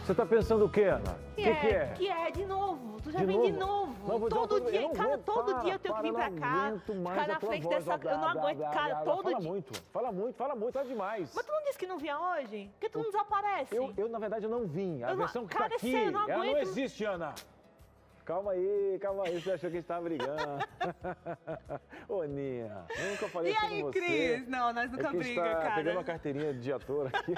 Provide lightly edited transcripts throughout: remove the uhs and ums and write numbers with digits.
Você tá pensando o quê, Ana? O que é? Que é, de novo. Tu já De vem novo? de novo. Não, vou Todo dizer, dia, eu não cara, vou, todo dia eu tenho que vir pra cá, ficar na frente dessa... Eu não aguento, cara, todo Fala dia. muito, tá demais. Mas tu não disse que não vinha hoje? Por que tu não desaparece? Eu na verdade, eu não vim. A versão que tá cara, é aqui, sério, eu não ela não aguento. existe, Ana. Calma aí, você achou que a gente tava brigando. Ô, Aninha, eu nunca falei E assim aí, com você. Cris? Não, nós nunca É que a gente briga, tá cara. pegando uma carteirinha de ator aqui.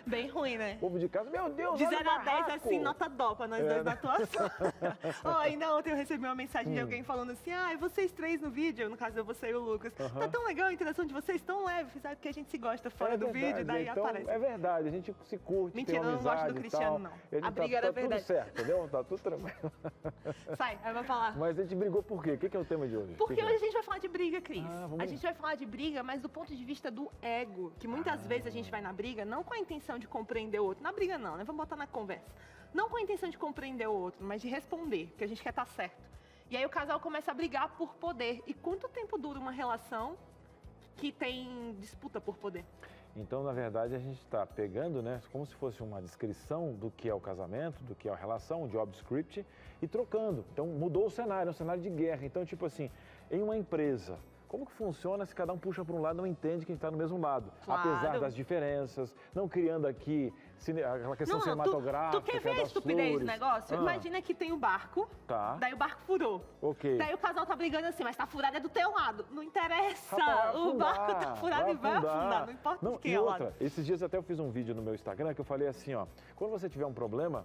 Bem ruim, né? Povo de casa, meu Deus, De olha 0 a o 10, barraco. assim, nota dó pra nós dois na atuação. Ainda ontem eu recebi uma mensagem de alguém falando assim, vocês três no vídeo, no caso eu, você e o Lucas, tá tão legal a interação de vocês, tão leve, sabe? Porque a gente se gosta fora do vídeo, daí então, aparece. É verdade, a gente se curte, Mentira, tem uma eu não gosto amizade do e Cristiano, tal. não. A briga era verdade. Tá tudo certo, entendeu? Tá tudo tranquilo. Sai, aí vai falar. Mas a gente brigou por quê? O que é o tema de hoje? Porque hoje a gente vai falar de briga, Cris. Vamos A lá. gente vai falar de briga, mas do ponto de vista do ego. Que muitas vezes a gente vai na briga não com a intenção de compreender o outro. Na briga não, né? Vamos botar na conversa. Não com a intenção de compreender o outro, mas de responder, porque a gente quer estar certo. E aí o casal começa a brigar por poder. E quanto tempo dura uma relação que tem disputa por poder? Então, na verdade, a gente está pegando, né, como se fosse uma descrição do que é o casamento, do que é a relação, um job script, e trocando. Então, mudou o cenário, é um cenário de guerra. Então, tipo assim, em uma empresa, como que funciona se cada um puxa para um lado e não entende que a gente está no mesmo lado? Claro. Apesar das diferenças, não criando aqui aquela questão cinematográfica. Tu quer ver a estupidez do negócio? Imagina que tem o barco, daí o barco furou. Ok. Daí o casal tá brigando assim, mas tá furado é do teu lado. Não interessa, Rapaz, o barco tá furado e vai afundar, não importa de quem é o lado. Esses dias até eu fiz um vídeo no meu Instagram que eu falei assim, ó, quando você tiver um problema,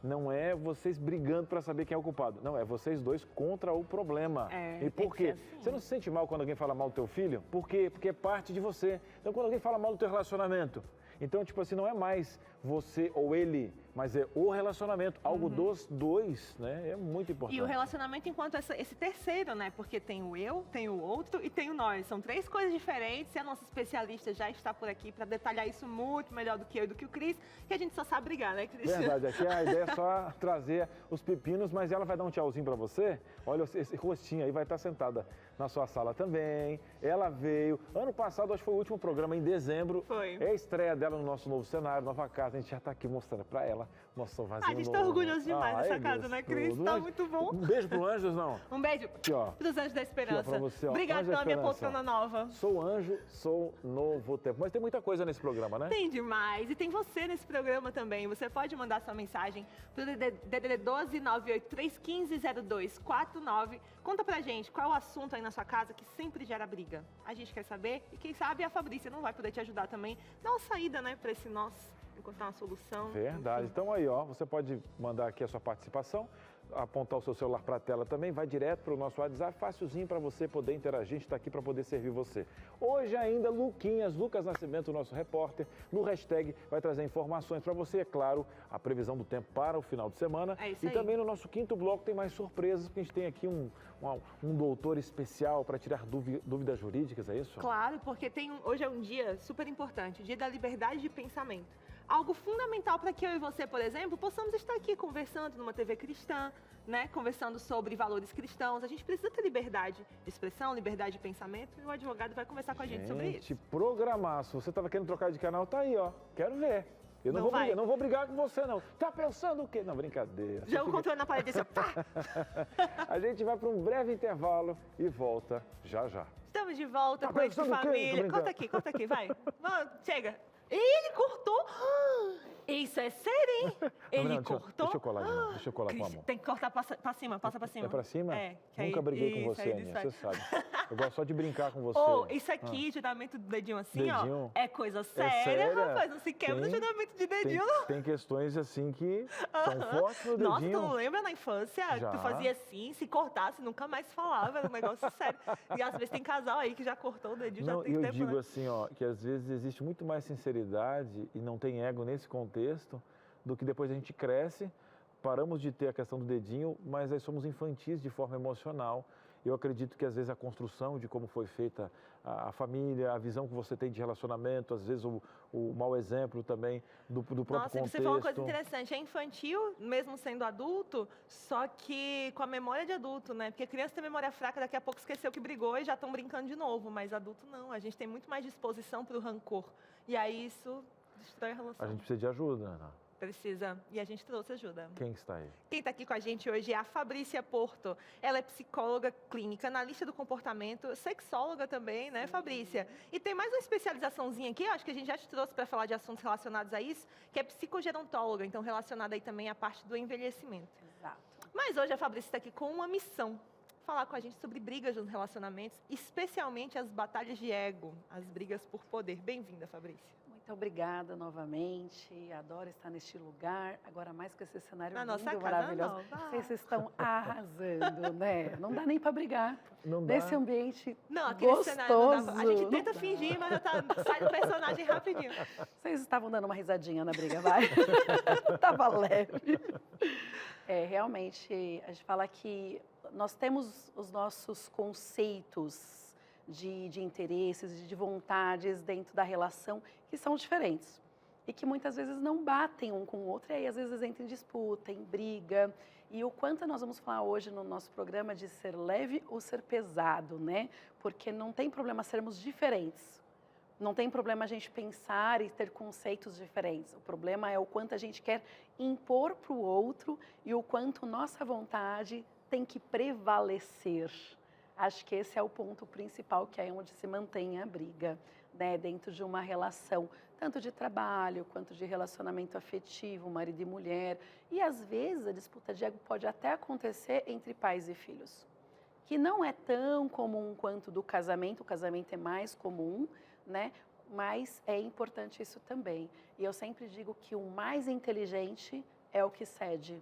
não é vocês brigando para saber quem é o culpado. Não, é vocês dois contra o problema. E por quê? Assim. Você não se sente mal quando alguém fala mal do teu filho? Por quê? Porque é parte de você. Então, quando alguém fala mal do teu relacionamento, então, tipo assim, não é mais você ou ele, mas é o relacionamento, algo dos dois, né? É muito importante. E o relacionamento enquanto esse terceiro, né? Porque tem o eu, tem o outro e tem o nós. São três coisas diferentes e a nossa especialista já está por aqui para detalhar isso muito melhor do que eu e do que o Cris, que a gente só sabe brigar, né, Cris? Verdade, aqui a ideia é só trazer os pepinos, mas ela vai dar um tchauzinho para você. Olha, esse rostinho aí vai estar sentada na sua sala também. Ela veio, ano passado, acho que foi o último programa, em dezembro. Foi. É a estreia dela no nosso novo cenário, nova casa. A gente já está aqui mostrando para ela nosso vasinho A gente novo. tá orgulhoso demais dessa casa, né, Cris? gostoso. Tá muito bom. Um beijo pro Anjos, não? Um beijo Aqui, ó. pros Anjos da Esperança. Aqui, ó, pra você, ó. Obrigada Anjo da pela minha Esperança, poltrona ó. nova. Sou anjo, sou novo tempo. Mas tem muita coisa nesse programa, né? Tem demais. E tem você nesse programa também. Você pode mandar sua mensagem pro DDD 12 983 15 0249. Conta pra gente qual é o assunto aí na sua casa que sempre gera briga. A gente quer saber. E quem sabe a Fabrícia não vai poder te ajudar também. Dá uma saída, né, pra esse nós. Encontrar uma solução. Verdade. Enfim. Então aí, ó, você pode mandar aqui a sua participação, apontar o seu celular para a tela também, vai direto para o nosso WhatsApp, fácilzinho para você poder interagir, a gente está aqui para poder servir você. Hoje ainda, Lucas Nascimento, nosso repórter, no hashtag vai trazer informações para você, é claro, a previsão do tempo para o final de semana. É isso e aí. também no nosso quinto bloco tem mais surpresas, porque a gente tem aqui um doutor especial para tirar dúvidas jurídicas, é isso? Claro, porque hoje é um dia super importante, o dia da liberdade de pensamento. Algo fundamental para que eu e você, por exemplo, possamos estar aqui conversando numa TV cristã, né? Conversando sobre valores cristãos. A gente precisa ter liberdade de expressão, liberdade de pensamento, e o advogado vai conversar com a gente sobre isso. Programar. Se você estava querendo trocar de canal, tá aí, ó. Quero ver. Eu não vou brigar com você, não. Tá pensando o quê? Não, brincadeira. Já o controle na parede, assim, pá! A gente vai para um breve intervalo e volta já já. Estamos de volta Tá com Eixo pensando o quê? Tô Família. brincando. Conta aqui, vai. Vamos, chega. Ele cortou. Isso é sério, hein? Ele cortou. Deixa eu colar de novo. Deixa eu colar com a mão. Tem que cortar pra cima, passa pra cima. É pra cima? É. Nunca briguei com você, Aninha, você sabe. Eu gosto só de brincar com você. Isso aqui, juramento do dedinho assim, Dedinho? ó, é coisa séria? séria, rapaz. Não se quebra no juramento de dedinho, não. Tem questões assim que são fortes no dedinho. Nossa, tu não lembra na infância? Já. Tu fazia assim, se cortasse, nunca mais falava, era um negócio sério. E às vezes tem casal aí que já cortou o dedinho, já tem eu tempo, digo né? assim, ó, que às vezes existe muito mais sinceridade e não tem ego nesse contexto do que depois a gente cresce, paramos de ter a questão do dedinho, mas aí somos infantis de forma emocional. Eu acredito que às vezes a construção de como foi feita a família, a visão que você tem de relacionamento, às vezes o mau exemplo também do próprio contexto. Nossa, você falou uma coisa interessante, é infantil, mesmo sendo adulto, só que com a memória de adulto, né? Porque criança tem memória fraca, daqui a pouco esqueceu que brigou e já estão brincando de novo, mas adulto não, a gente tem muito mais disposição para o rancor. E aí isso destrói a relação. A gente precisa de ajuda, Ana. precisa, e a gente trouxe ajuda. Quem está aí? Quem está aqui com a gente hoje é a Fabrícia Porto. Ela é psicóloga clínica, analista do comportamento, sexóloga também, né, Fabrícia? E tem mais uma especializaçãozinha aqui, acho que a gente já te trouxe para falar de assuntos relacionados a isso, que é psicogerontóloga, então relacionada aí também à parte do envelhecimento. Exato. Mas hoje a Fabrícia está aqui com uma missão. Falar com a gente sobre brigas nos relacionamentos, especialmente as batalhas de ego, as brigas por poder. Bem-vinda, Fabrícia. Muito obrigada novamente, adoro estar neste lugar, agora mais com esse cenário lindo, nossa casa maravilhoso. nova. Vocês estão arrasando, né? Não dá nem para brigar. Não dá. Nesse ambiente Não, aquele gostoso. cenário não dá pra... A gente tenta fingir, mas sai do personagem rapidinho. Vocês estavam dando uma risadinha na briga, vai? Tava leve. Realmente, a gente fala que nós temos os nossos conceitos de interesses, de vontades dentro da relação que são diferentes e que muitas vezes não batem um com o outro e aí às vezes entra em disputa, em briga. E o quanto nós vamos falar hoje no nosso programa de ser leve ou ser pesado, né? Porque não tem problema sermos diferentes. Não tem problema a gente pensar e ter conceitos diferentes. O problema é o quanto a gente quer impor para o outro e o quanto nossa vontade tem que prevalecer. Acho que esse é o ponto principal, que é onde se mantém a briga, né? Dentro de uma relação, tanto de trabalho quanto de relacionamento afetivo, marido e mulher. E às vezes a disputa de ego pode até acontecer entre pais e filhos, que não é tão comum quanto do casamento. O casamento é mais comum, né? Mas é importante isso também. E eu sempre digo que o mais inteligente é o que cede.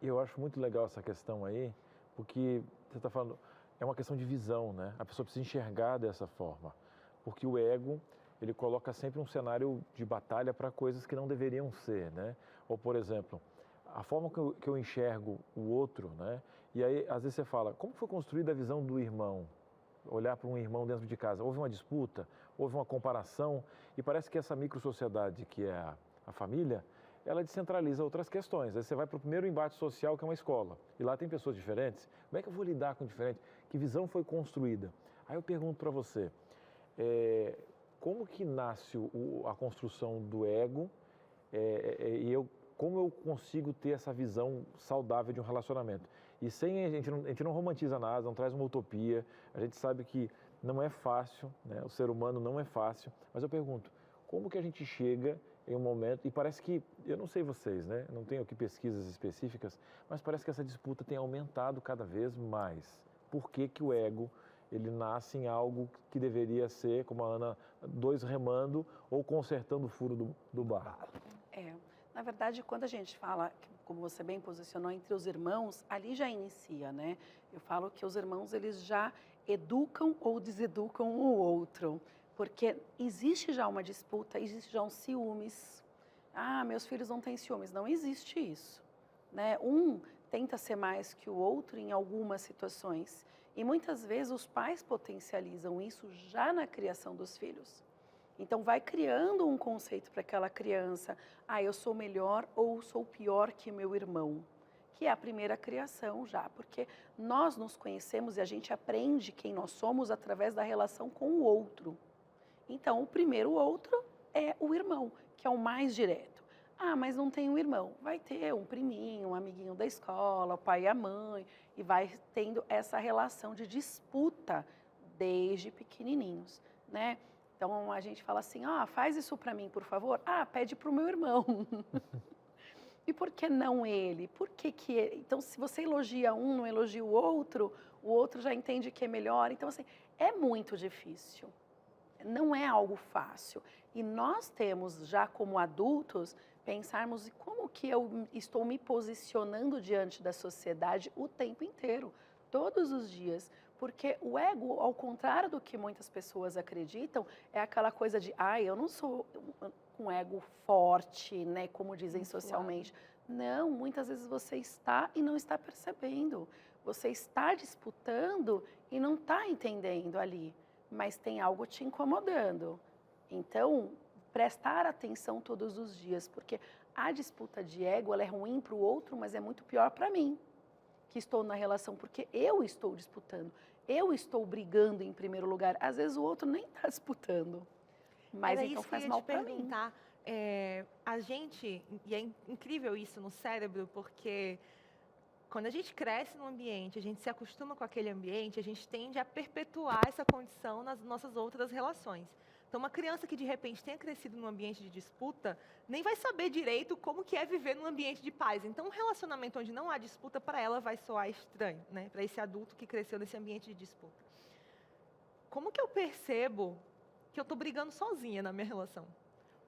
Eu acho muito legal essa questão aí, porque você está falando, é uma questão de visão, né? A pessoa precisa enxergar dessa forma, porque o ego, ele coloca sempre um cenário de batalha para coisas que não deveriam ser, né? Ou, por exemplo, a forma que eu enxergo o outro, né? E aí, às vezes você fala, como foi construída a visão do irmão? Olhar para um irmão dentro de casa, houve uma disputa, houve uma comparação, e parece que essa microsociedade que é a família, ela descentraliza outras questões. Aí você vai para o primeiro embate social, que é uma escola, e lá tem pessoas diferentes. Como é que eu vou lidar com diferente? Que visão foi construída? Aí eu pergunto para você, como que nasce a construção do ego e como eu consigo ter essa visão saudável de um relacionamento? E sem a gente não romantiza nada, não traz uma utopia, a gente sabe que não é fácil, né? O ser humano não é fácil, mas eu pergunto, como que a gente chega em um momento, e parece que, eu não sei vocês, né? Não tenho aqui pesquisas específicas, mas parece que essa disputa tem aumentado cada vez mais. Por que que o ego, ele nasce em algo que deveria ser, como a Ana, dois remando ou consertando o furo do barco? Na verdade, quando a gente fala, como você bem posicionou, entre os irmãos, ali já inicia, né? Eu falo que os irmãos, eles já educam ou deseducam um o outro. Porque existe já uma disputa, existe já um ciúmes. Ah, meus filhos não têm ciúmes. Não existe isso, né? Um tenta ser mais que o outro em algumas situações. E muitas vezes os pais potencializam isso já na criação dos filhos. Então vai criando um conceito para aquela criança. Ah, eu sou melhor ou sou pior que meu irmão. Que é a primeira criação já. Porque nós nos conhecemos e a gente aprende quem nós somos através da relação com o outro. Então, o primeiro outro é o irmão, que é o mais direto. Ah, mas não tem um irmão. Vai ter um priminho, um amiguinho da escola, o pai e a mãe, e vai tendo essa relação de disputa desde pequenininhos, né? Então, a gente fala assim, faz isso para mim, por favor. Ah, pede para o meu irmão. E por que não ele? Por que que... Então, se você elogia um, não elogia o outro já entende que é melhor. Então, assim, é muito difícil. Não é algo fácil. E nós temos, já como adultos, pensarmos como que eu estou me posicionando diante da sociedade o tempo inteiro, todos os dias. Porque o ego, ao contrário do que muitas pessoas acreditam, é aquela coisa de, eu não sou um ego forte, né, como dizem socialmente. Não, muitas vezes você está e não está percebendo. Você está disputando e não está entendendo ali. Mas tem algo te incomodando. Então, prestar atenção todos os dias, porque a disputa de ego, ela é ruim para o outro, mas é muito pior para mim, que estou na relação, porque eu estou disputando, eu estou brigando em primeiro lugar. Às vezes o outro nem está disputando, mas então faz mal para mim. a gente, e é incrível isso no cérebro, porque quando a gente cresce no ambiente, a gente se acostuma com aquele ambiente, a gente tende a perpetuar essa condição nas nossas outras relações. Então, uma criança que de repente tenha crescido num ambiente de disputa, nem vai saber direito como que é viver num ambiente de paz. Então, um relacionamento onde não há disputa, para ela vai soar estranho, né? Para esse adulto que cresceu nesse ambiente de disputa. Como que eu percebo que eu estou brigando sozinha na minha relação?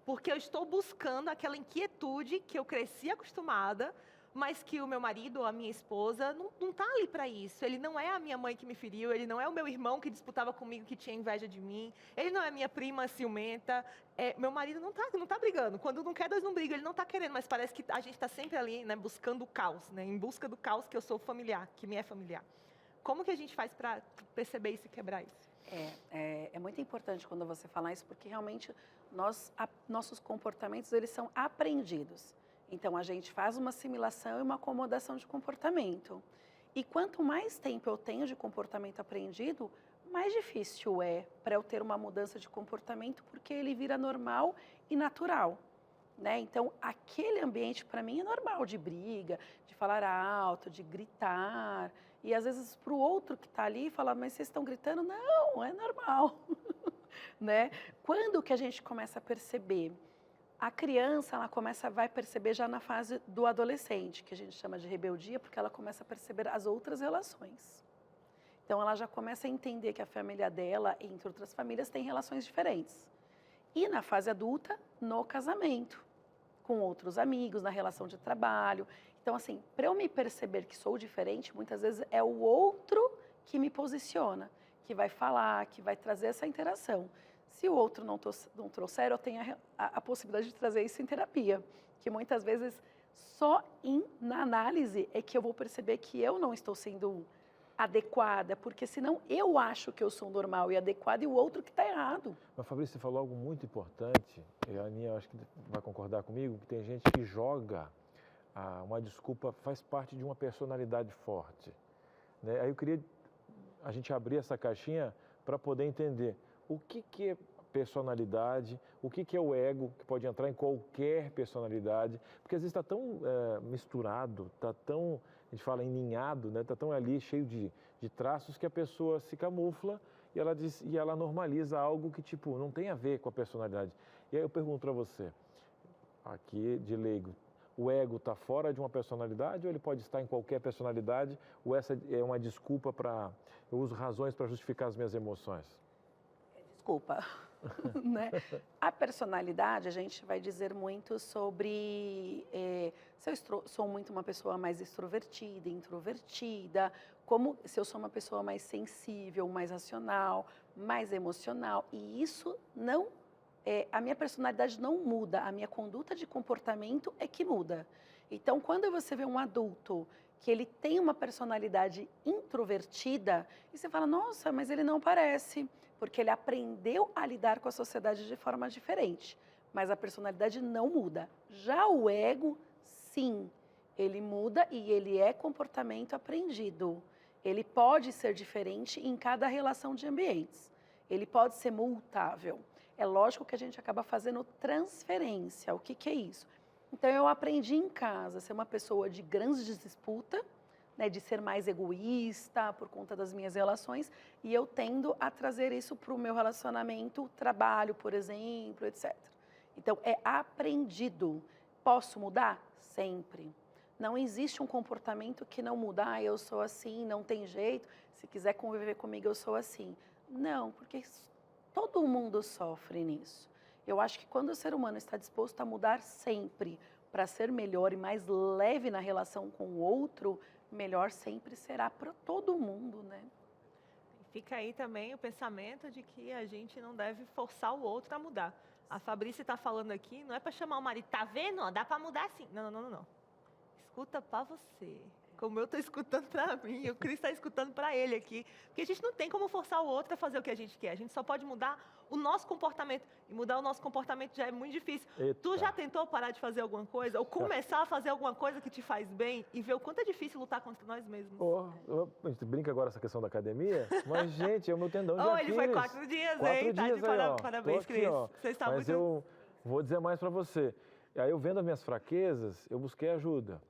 Porque eu estou buscando aquela inquietude que eu cresci acostumada, mas que o meu marido ou a minha esposa não está ali para isso. Ele não é a minha mãe que me feriu, ele não é o meu irmão que disputava comigo, que tinha inveja de mim, ele não é minha prima ciumenta. Meu marido não tá brigando. Quando não quer, nós não brigamos, ele não está querendo, mas parece que a gente está sempre ali, né, buscando o caos, né, em busca do caos que eu sou familiar, que me é familiar. Como que a gente faz para perceber isso e quebrar isso? É muito importante quando você fala isso, porque realmente nossos comportamentos eles são aprendidos. Então, a gente faz uma assimilação e uma acomodação de comportamento. E quanto mais tempo eu tenho de comportamento aprendido, mais difícil é para eu ter uma mudança de comportamento, porque ele vira normal e natural, né? Então, aquele ambiente, para mim, é normal, de briga, de falar alto, de gritar. E, às vezes, para o outro que está ali, fala, mas vocês estão gritando? Não, é normal. Né? Quando que a gente começa a perceber? A criança, vai perceber já na fase do adolescente, que a gente chama de rebeldia, porque ela começa a perceber as outras relações. Então, ela já começa a entender que a família dela, entre outras famílias, tem relações diferentes. E na fase adulta, no casamento, com outros amigos, na relação de trabalho. Então, assim, para eu me perceber que sou diferente, muitas vezes é o outro que me posiciona, que vai falar, que vai trazer essa interação. Se o outro não trouxer, eu tenho a possibilidade de trazer isso em terapia, que muitas vezes só na análise é que eu vou perceber que eu não estou sendo adequada, porque senão eu acho que eu sou normal e adequada e o outro que está errado. Mas, Fabrício, você falou algo muito importante, e a Aninha acho que vai concordar comigo, que tem gente que joga uma desculpa, faz parte de uma personalidade forte. Né? Aí eu queria a gente abrir essa caixinha para poder entender o que é personalidade, o que é o ego, que pode entrar em qualquer personalidade, porque às vezes está tão misturado, está tão, a gente fala enninhado, né? Está tão ali cheio de traços que a pessoa se camufla e ela normaliza algo que tipo não tem a ver com a personalidade. E aí eu pergunto para você, aqui de leigo, o ego está fora de uma personalidade ou ele pode estar em qualquer personalidade? Ou essa é uma desculpa para... eu uso razões para justificar as minhas emoções? Desculpa. Né? A personalidade, a gente vai dizer muito sobre se eu sou muito uma pessoa mais extrovertida, introvertida, como se eu sou uma pessoa mais sensível, mais racional, mais emocional. E isso não... a minha personalidade não muda, a minha conduta de comportamento é que muda. Então, quando você vê um adulto que ele tem uma personalidade introvertida, e você fala, nossa, mas ele não parece, porque ele aprendeu a lidar com a sociedade de forma diferente. Mas a personalidade não muda. Já o ego, sim, ele muda e ele é comportamento aprendido. Ele pode ser diferente em cada relação de ambientes. Ele pode ser mutável. É lógico que a gente acaba fazendo transferência. O que é isso? Então, eu aprendi em casa a ser uma pessoa de grandes disputa, né, de ser mais egoísta por conta das minhas relações, e eu tendo a trazer isso para o meu relacionamento, trabalho, por exemplo, etc. Então, é aprendido. Posso mudar? Sempre. Não existe um comportamento que não muda. Ah, eu sou assim, não tem jeito. Se quiser conviver comigo, eu sou assim. Não, porque todo mundo sofre nisso. Eu acho que quando o ser humano está disposto a mudar sempre para ser melhor e mais leve na relação com o outro, melhor sempre será para todo mundo, né? Fica aí também o pensamento de que a gente não deve forçar o outro a mudar. A Fabrícia está falando aqui, não é para chamar o marido, tá vendo? Ó, dá para mudar sim. Não. Escuta para você. Como eu estou escutando para mim, o Cris está escutando para ele aqui. Porque a gente não tem como forçar o outro a fazer o que a gente quer. A gente só pode mudar o nosso comportamento. E mudar o nosso comportamento já é muito difícil. Eita. Tu já tentou parar de fazer alguma coisa? Ou começar a fazer alguma coisa que te faz bem e ver o quanto é difícil lutar contra nós mesmos? A gente brinca agora essa questão da academia, mas, gente, é o meu tendão de Oh, Aquiles. ele foi 4 dias, 4 hein? dias tá de aí, ó. parabéns, Tô aqui, Cris. ó. Você está Mas muito... Vou dizer mais para você. Aí eu vendo as minhas fraquezas, eu busquei ajuda.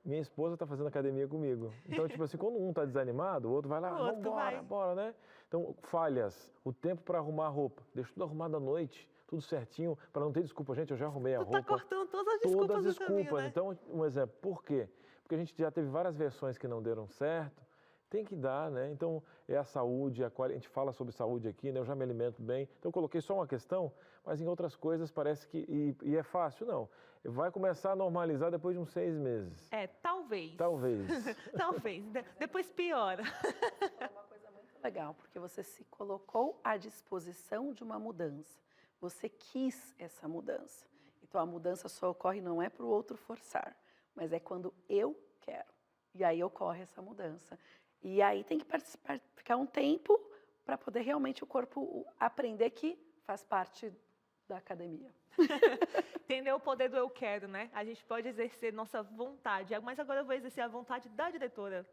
Minha esposa está fazendo academia comigo. Então, tipo assim, quando um está desanimado, o outro vai lá, vamos embora, bora, né? Então, falhas, o tempo para arrumar a roupa. Deixa tudo arrumado à noite, tudo certinho, para não ter desculpa. Gente, eu já arrumei a roupa. Tu tá cortando todas as desculpas Todas as desculpas. caminho, né? Então, um exemplo, por quê? Porque a gente já teve várias versões que não deram certo, tem que dar, né? Então, é a saúde, a gente fala sobre saúde aqui, né? Eu já me alimento bem. Então, eu coloquei só uma questão, mas em outras coisas parece que... E é fácil, não. Vai começar a normalizar depois de uns 6 meses. Talvez. Talvez. Talvez. Depois piora. É uma coisa muito legal, porque você se colocou à disposição de uma mudança. Você quis essa mudança. Então, a mudança só ocorre não é para o outro forçar, mas é quando eu quero. E aí ocorre essa mudança. E aí tem que participar, ficar um tempo para poder realmente o corpo aprender que faz parte da academia. Entender o poder do eu quero, né? A gente pode exercer nossa vontade, mas agora eu vou exercer a vontade da diretora.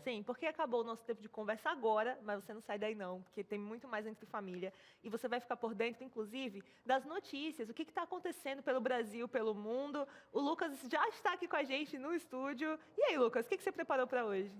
Sim, porque acabou o nosso tempo de conversa agora, mas você não sai daí não, porque tem muito mais entre família. E você vai ficar por dentro, inclusive, das notícias, o que está acontecendo pelo Brasil, pelo mundo. O Lucas já está aqui com a gente no estúdio. E aí, Lucas, o que você preparou para hoje?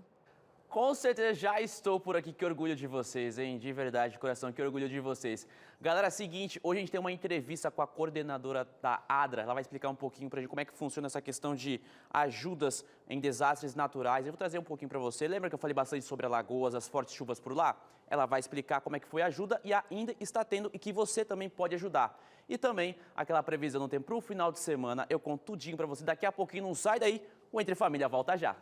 Com certeza já estou por aqui, que orgulho de vocês, hein? De verdade, de coração, que orgulho de vocês. Galera, seguinte, hoje a gente tem uma entrevista com a coordenadora da ADRA. Ela vai explicar um pouquinho pra gente como é que funciona essa questão de ajudas em desastres naturais. Eu vou trazer um pouquinho para você. Lembra que eu falei bastante sobre Alagoas, as fortes chuvas por lá? Ela vai explicar como é que foi a ajuda e ainda está tendo e que você também pode ajudar. E também aquela previsão do tempo para o final de semana. Eu conto tudinho para você. Daqui a pouquinho, não sai daí, o Entre Família volta já.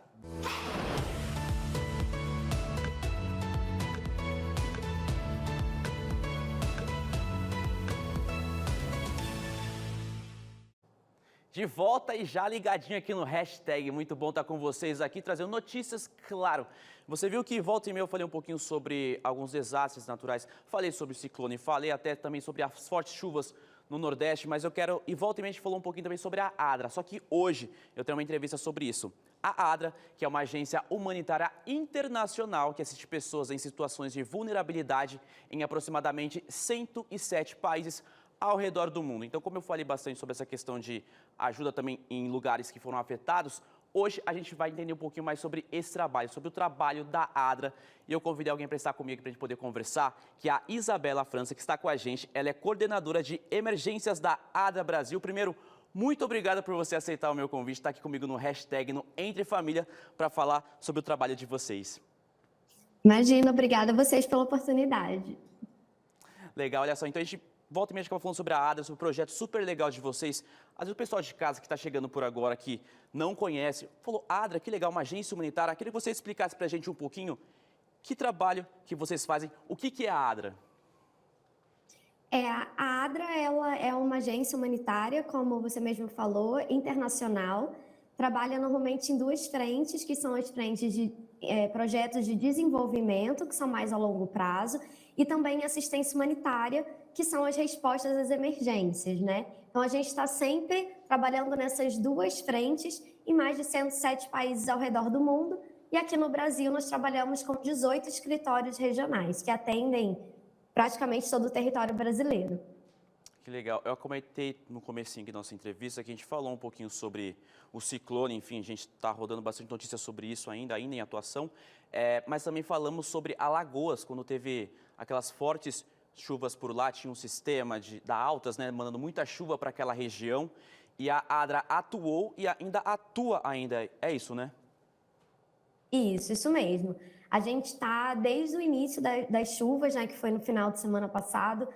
De volta e já ligadinho aqui no hashtag. Muito bom estar com vocês aqui, trazendo notícias, claro. Você viu que volta e meia eu falei um pouquinho sobre alguns desastres naturais. Falei sobre o ciclone, falei até também sobre as fortes chuvas no Nordeste, mas eu quero, e volta e meia a gente falou um pouquinho também sobre a ADRA. Só que hoje eu tenho uma entrevista sobre isso. A ADRA, que é uma agência humanitária internacional que assiste pessoas em situações de vulnerabilidade em aproximadamente 107 países ao redor do mundo. Então, como eu falei bastante sobre essa questão de ajuda também em lugares que foram afetados, hoje a gente vai entender um pouquinho mais sobre esse trabalho, sobre o trabalho da ADRA. E eu convidei alguém para estar comigo para a gente poder conversar, que é a Isabela França, que está com a gente. Ela é coordenadora de emergências da ADRA Brasil. Primeiro, muito obrigada por você aceitar o meu convite, estar aqui comigo no hashtag, no Entre Família, para falar sobre o trabalho de vocês. Imagina, obrigada a vocês pela oportunidade. Legal, olha só, então a gente volta e meia acaba falando sobre a ADRA, sobre o projeto super legal de vocês. Às vezes o pessoal de casa que está chegando por agora, que não conhece, falou, ADRA, que legal, uma agência humanitária. Queria que você explicasse para a gente um pouquinho que trabalho que vocês fazem, o que é a ADRA? A ADRA ela é uma agência humanitária, como você mesmo falou, internacional. Trabalha normalmente em 2 frentes, que são as frentes de projetos de desenvolvimento, que são mais a longo prazo, e também assistência humanitária, que são as respostas às emergências, né? Então, a gente está sempre trabalhando nessas 2 frentes em mais de 107 países ao redor do mundo. E aqui no Brasil, nós trabalhamos com 18 escritórios regionais, que atendem praticamente todo o território brasileiro. Que legal. Eu comentei no comecinho da nossa entrevista que a gente falou um pouquinho sobre o ciclone, enfim, a gente está rodando bastante notícias sobre isso ainda em atuação, mas também falamos sobre Alagoas, quando teve aquelas fortes chuvas por lá, tinha um sistema da Altas, né, mandando muita chuva para aquela região, e a ADRA atuou e ainda atua ainda, é isso, né? Isso mesmo. A gente está, desde o início das chuvas, né, que foi no final de semana passado,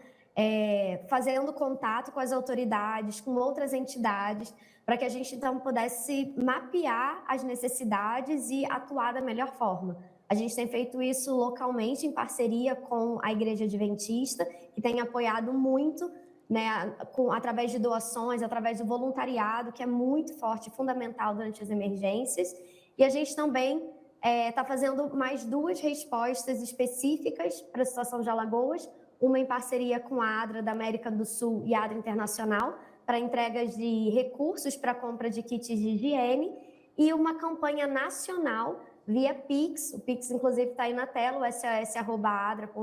fazendo contato com as autoridades, com outras entidades, para que a gente então pudesse mapear as necessidades e atuar da melhor forma. A gente tem feito isso localmente em parceria com a Igreja Adventista, que tem apoiado muito, né, através de doações, através do voluntariado, que é muito forte e fundamental durante as emergências. E a gente também está fazendo mais 2 respostas específicas para a situação de Alagoas, uma em parceria com a ADRA da América do Sul e a ADRA Internacional, para entregas de recursos para a compra de kits de higiene, e uma campanha nacional via Pix, o Pix inclusive está aí na tela, o sos@adra.org.br,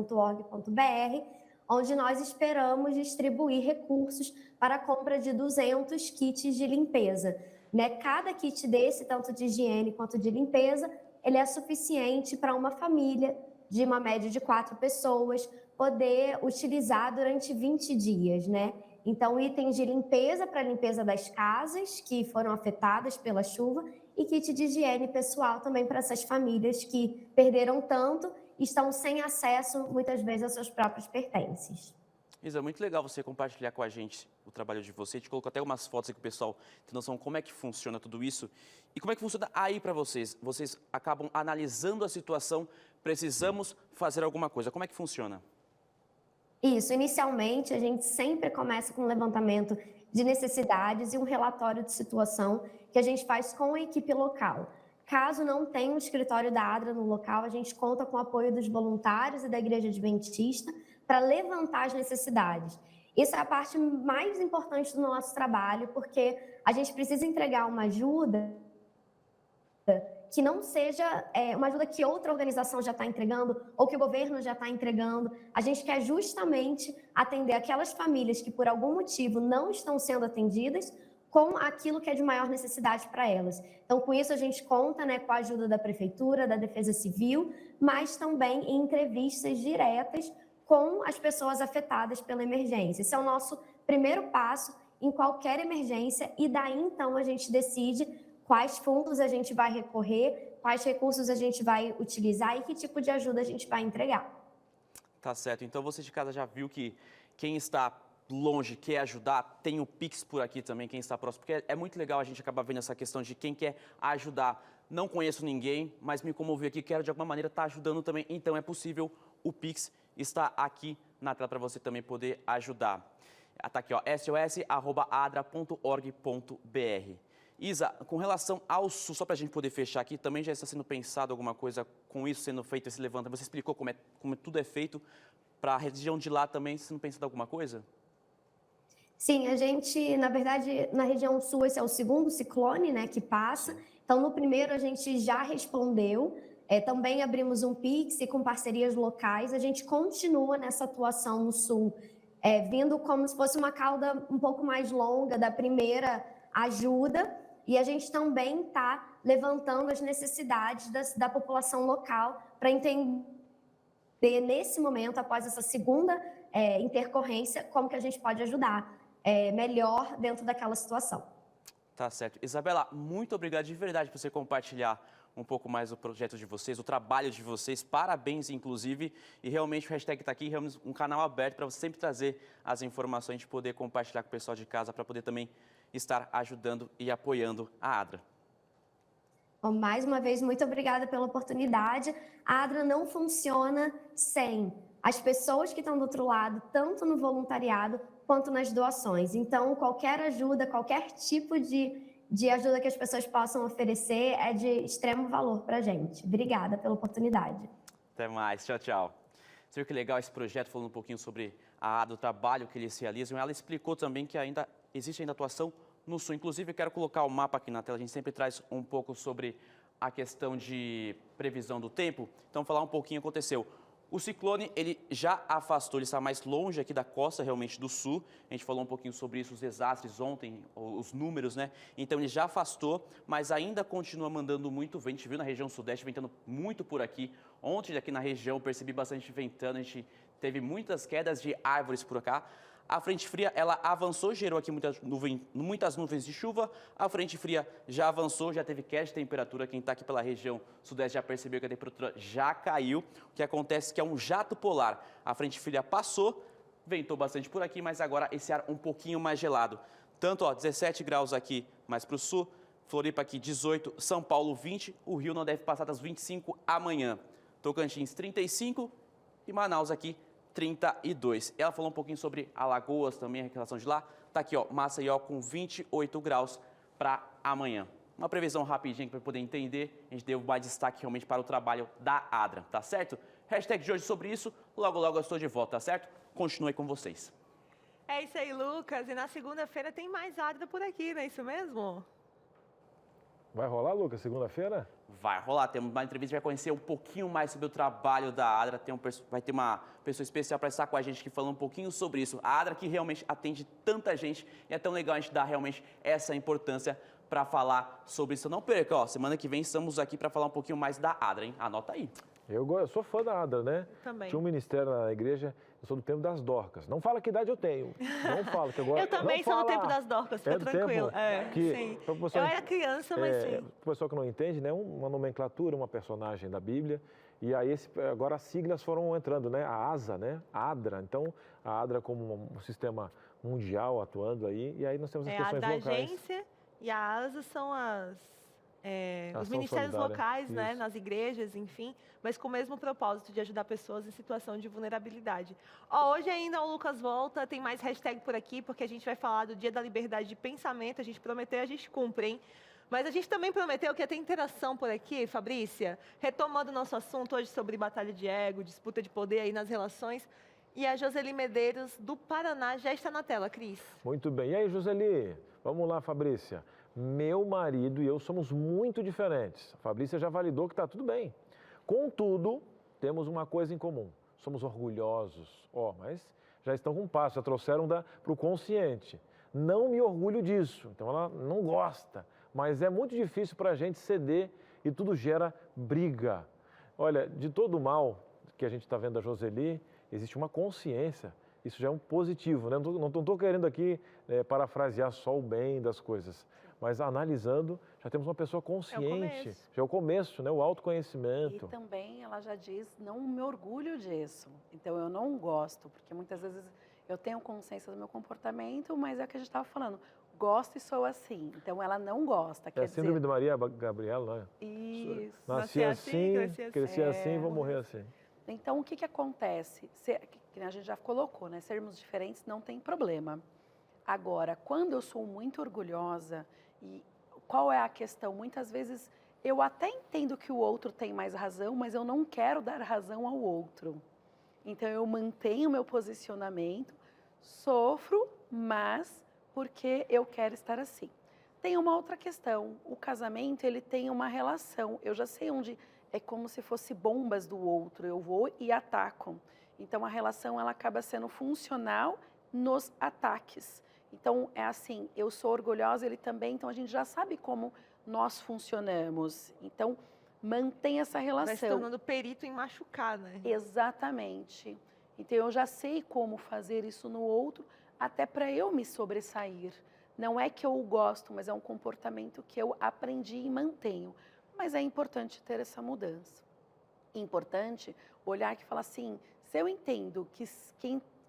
onde nós esperamos distribuir recursos para a compra de 200 kits de limpeza. Né? Cada kit desse, tanto de higiene quanto de limpeza, ele é suficiente para uma família de uma média de 4 pessoas poder utilizar durante 20 dias, né? Então, itens de limpeza para a limpeza das casas que foram afetadas pela chuva e kit de higiene pessoal também para essas famílias que perderam tanto e estão sem acesso, muitas vezes, aos seus próprios pertences. Isa, muito legal você compartilhar com a gente o trabalho de você. A gente colocou até algumas fotos aqui, o pessoal tem noção como é que funciona tudo isso. E como é que funciona aí para vocês? Vocês acabam analisando a situação, precisamos fazer alguma coisa. Como é que funciona? Isso, inicialmente a gente sempre começa com um levantamento de necessidades e um relatório de situação que a gente faz com a equipe local. Caso não tenha um escritório da ADRA no local, a gente conta com o apoio dos voluntários e da Igreja Adventista para levantar as necessidades. Essa é a parte mais importante do nosso trabalho, porque a gente precisa entregar uma ajuda que não seja uma ajuda que outra organização já está entregando ou que o governo já está entregando. A gente quer justamente atender aquelas famílias que, por algum motivo, não estão sendo atendidas com aquilo que é de maior necessidade para elas. Então, com isso, a gente conta, né, com a ajuda da Prefeitura, da Defesa Civil, mas também em entrevistas diretas com as pessoas afetadas pela emergência. Esse é o nosso primeiro passo em qualquer emergência e daí, então, a gente decide quais fundos a gente vai recorrer, quais recursos a gente vai utilizar e que tipo de ajuda a gente vai entregar. Tá certo. Então, você de casa já viu que quem está longe, quer ajudar, tem o Pix por aqui também, quem está próximo. Porque é muito legal a gente acabar vendo essa questão de quem quer ajudar. Não conheço ninguém, mas me comovi aqui, quero de alguma maneira estar ajudando também. Então, é possível, o Pix está aqui na tela para você também poder ajudar. Está aqui, ó, sos@adra.org.br. Isa, com relação ao SUS, só para a gente poder fechar aqui, também já está sendo pensado alguma coisa com isso, sendo feito esse levantamento? Você explicou como tudo é feito, para a região de lá também, sendo pensado alguma coisa? Sim, a gente, na verdade, na região sul, esse é o segundo ciclone, né, que passa. Então, no primeiro a gente já respondeu, também abrimos um Pix e com parcerias locais, a gente continua nessa atuação no sul, vindo como se fosse uma cauda um pouco mais longa da primeira ajuda, e a gente também está levantando as necessidades da população local para entender, nesse momento, após essa segunda intercorrência, como que a gente pode ajudar melhor dentro daquela situação. Tá certo. Isabela, muito obrigado de verdade por você compartilhar um pouco mais do projeto de vocês, o trabalho de vocês. Parabéns, inclusive. E realmente o hashtag está aqui, realmente um canal aberto para você sempre trazer as informações, de poder compartilhar com o pessoal de casa, para poder também estar ajudando e apoiando a ADRA. Bom, mais uma vez, muito obrigada pela oportunidade. A ADRA não funciona sem as pessoas que estão do outro lado, tanto no voluntariado quanto nas doações. Então, qualquer ajuda, qualquer tipo de ajuda que as pessoas possam oferecer é de extremo valor para a gente. Obrigada pela oportunidade. Até mais. Tchau, tchau. Você viu que legal esse projeto, falando um pouquinho sobre a ADRA, o trabalho que eles realizam. Ela explicou também que existe ainda atuação no Sul. Inclusive, eu quero colocar o mapa aqui na tela. A gente sempre traz um pouco sobre a questão de previsão do tempo. Então, falar um pouquinho o que aconteceu. O ciclone, ele já afastou, ele está mais longe aqui da costa, realmente, do sul. A gente falou um pouquinho sobre isso, os desastres ontem, os números, né? Então, ele já afastou, mas ainda continua mandando muito vento. A gente viu na região sudeste ventando muito por aqui. Ontem, aqui na região, percebi bastante ventando. A gente teve muitas quedas de árvores por cá. A frente fria, ela avançou, gerou aqui muitas nuvens de chuva. A frente fria já avançou, já teve queda de temperatura. Quem está aqui pela região sudeste já percebeu que a temperatura já caiu. O que acontece é que é um jato polar. A frente fria passou, ventou bastante por aqui, mas agora esse ar um pouquinho mais gelado. Tanto, ó, 17 graus aqui mais para o sul, Floripa aqui 18, São Paulo 20, o Rio não deve passar das 25 amanhã. Tocantins 35 e Manaus aqui 32. Ela falou um pouquinho sobre Alagoas também, a relação de lá. Tá aqui, ó, Maceió com 28 graus para amanhã. Uma previsão rapidinha para poder entender. A gente deu mais destaque realmente para o trabalho da ADRA, tá certo? Hashtag de hoje sobre isso. Logo, logo eu estou de volta, tá certo? Continue com vocês. É isso aí, Lucas. E na segunda-feira tem mais ADRA por aqui, não é isso mesmo? Vai rolar, Lucas, segunda-feira? Vai rolar, temos uma entrevista, vai conhecer um pouquinho mais sobre o trabalho da Adra, vai ter uma pessoa especial para estar com a gente aqui falando um pouquinho sobre isso. A Adra que realmente atende tanta gente e é tão legal a gente dar realmente essa importância para falar sobre isso. Não perca, ó, semana que vem estamos aqui para falar um pouquinho mais da Adra, hein? Anota aí. Eu sou fã da Adra, né? Também. Tinha um ministério na igreja, eu sou do tempo das Dorcas. Não fala que idade eu tenho. Não fala que agora. Eu também sou do tempo das Dorcas, fica do tranquilo. tempo que, sim. Eu era criança, mas sim. O pessoal que não entende, né? Uma nomenclatura, uma personagem da Bíblia. E aí agora as siglas foram entrando, né? A ASA, né? A ADRA. Então, a ADRA como um sistema mundial atuando aí. E aí nós temos as questões a da locais. agência e a ASA são os Ação ministérios solidária, locais, né, isso. nas igrejas, enfim, mas com o mesmo propósito de ajudar pessoas em situação de vulnerabilidade. Hoje ainda o Lucas volta, tem mais hashtag por aqui, porque a gente vai falar do Dia da Liberdade de Pensamento, a gente prometeu, a gente cumpre, hein? Mas a gente também prometeu que ia ter interação por aqui, Fabrícia, retomando o nosso assunto hoje sobre batalha de ego, disputa de poder aí nas relações, e a Joseli Medeiros, do Paraná, já está na tela, Cris. Muito bem. E aí, Joseli? Vamos lá, Fabrícia. Meu marido e eu somos muito diferentes. A Fabrícia já validou que está tudo bem. Contudo, temos uma coisa em comum. Somos orgulhosos. Mas já estão com um passo, já trouxeram para o consciente. Não me orgulho disso. Então, ela não gosta. Mas é muito difícil para a gente ceder e tudo gera briga. Olha, de todo o mal que a gente está vendo da Joseli, existe uma consciência. Isso já é um positivo, né? Não estou querendo aqui parafrasear só o bem das coisas. Mas analisando, já temos uma pessoa consciente. Já é o começo, né? O autoconhecimento. E também ela já diz, não me orgulho disso. Então, eu não gosto, porque muitas vezes eu tenho consciência do meu comportamento, mas é o que a gente estava falando. Gosto e sou assim. Então, ela não gosta. É a síndrome de Maria Gabriela, não é? Isso. Nasci assim, cresci assim, vou morrer assim. Então, o que acontece? Que a gente já colocou, né? Sermos diferentes não tem problema. Agora, quando eu sou muito orgulhosa, e qual é a questão? Muitas vezes eu até entendo que o outro tem mais razão, mas eu não quero dar razão ao outro. Então, eu mantenho o meu posicionamento, sofro, mas porque eu quero estar assim. Tem uma outra questão. O casamento, ele tem uma relação. Eu já sei onde é como se fosse bombas do outro. Eu vou e ataco. Então, a relação, ela acaba sendo funcional nos ataques. Então, é assim, eu sou orgulhosa, ele também, então a gente já sabe como nós funcionamos. Então, mantém essa relação. Vai se tornando perito em machucar, né? Exatamente. Então, eu já sei como fazer isso no outro, até para eu me sobressair. Não é que eu gosto, mas é um comportamento que eu aprendi e mantenho. Mas é importante ter essa mudança. Importante olhar que fala assim, se eu entendo que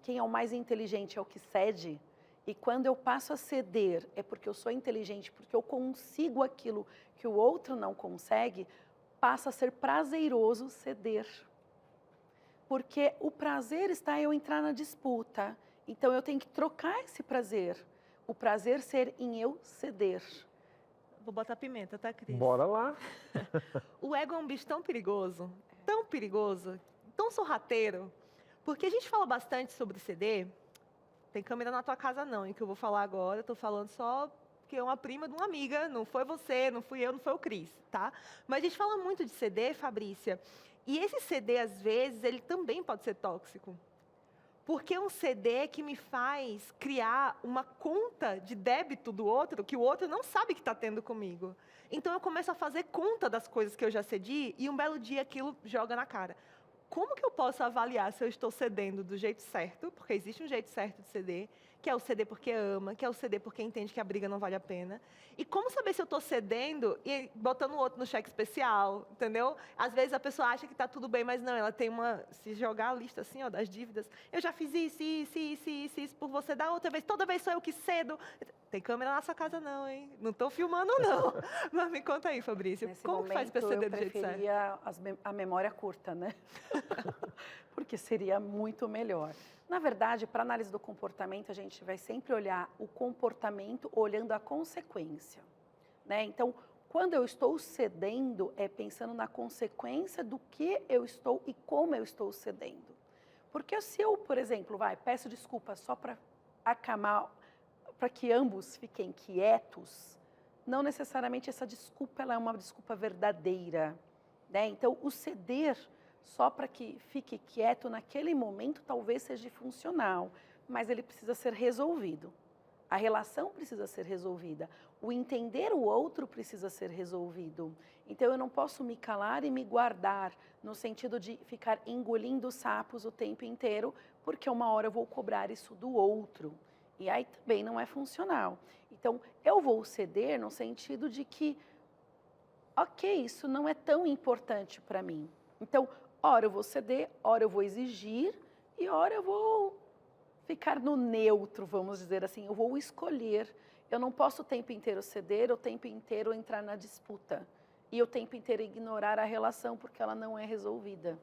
quem é o mais inteligente é o que cede, e quando eu passo a ceder é porque eu sou inteligente, porque eu consigo aquilo que o outro não consegue, passa a ser prazeroso ceder. Porque o prazer está em eu entrar na disputa. Então, eu tenho que trocar esse prazer. O prazer ser em eu ceder. Vou botar pimenta, tá, Cris? Bora lá. O ego é um bicho tão perigoso, tão sorrateiro, porque a gente fala bastante sobre ceder. Tem câmera na tua casa não, hein, que eu vou falar agora, estou falando só que é uma prima de uma amiga, não foi você, não fui eu, não foi o Cris, tá? Mas a gente fala muito de ceder, Fabrícia, e esse ceder, às vezes, ele também pode ser tóxico. Porque é um ceder que me faz criar uma conta de débito do outro, que o outro não sabe que está tendo comigo. Então, eu começo a fazer conta das coisas que eu já cedi e um belo dia aquilo joga na cara. Como que eu posso avaliar se eu estou cedendo do jeito certo? Porque existe um jeito certo de ceder, que é o ceder porque ama, que é o ceder porque entende que a briga não vale a pena. E como saber se eu estou cedendo e botando o outro no cheque especial, entendeu? Às vezes a pessoa acha que está tudo bem, mas não, ela tem uma... Se jogar a lista assim, ó, das dívidas, eu já fiz isso por você da outra vez, toda vez sou eu que cedo. Tem câmera na sua casa não, hein? Não estou filmando não. Mas me conta aí, Fabrício, como que faz para ceder do jeito certo? Eu preferia a memória curta, né? Porque seria muito melhor. Na verdade, para análise do comportamento, a gente vai sempre olhar o comportamento olhando a consequência, né? Então, quando eu estou cedendo, é pensando na consequência do que eu estou e como eu estou cedendo. Porque se eu, por exemplo, peço desculpa só para acalmar, para que ambos fiquem quietos, não necessariamente essa desculpa ela é uma desculpa verdadeira, né? Então, o ceder só para que fique quieto naquele momento talvez seja funcional, mas ele precisa ser resolvido. A relação precisa ser resolvida. O entender o outro precisa ser resolvido. Então, eu não posso me calar e me guardar no sentido de ficar engolindo sapos o tempo inteiro, porque uma hora eu vou cobrar isso do outro. E aí também não é funcional. Então, eu vou ceder no sentido de que, ok, isso não é tão importante para mim. Então, ora eu vou ceder, ora eu vou exigir e ora eu vou ficar no neutro, vamos dizer assim. Eu vou escolher. Eu não posso o tempo inteiro ceder, o tempo inteiro entrar na disputa. E o tempo inteiro ignorar a relação porque ela não é resolvida.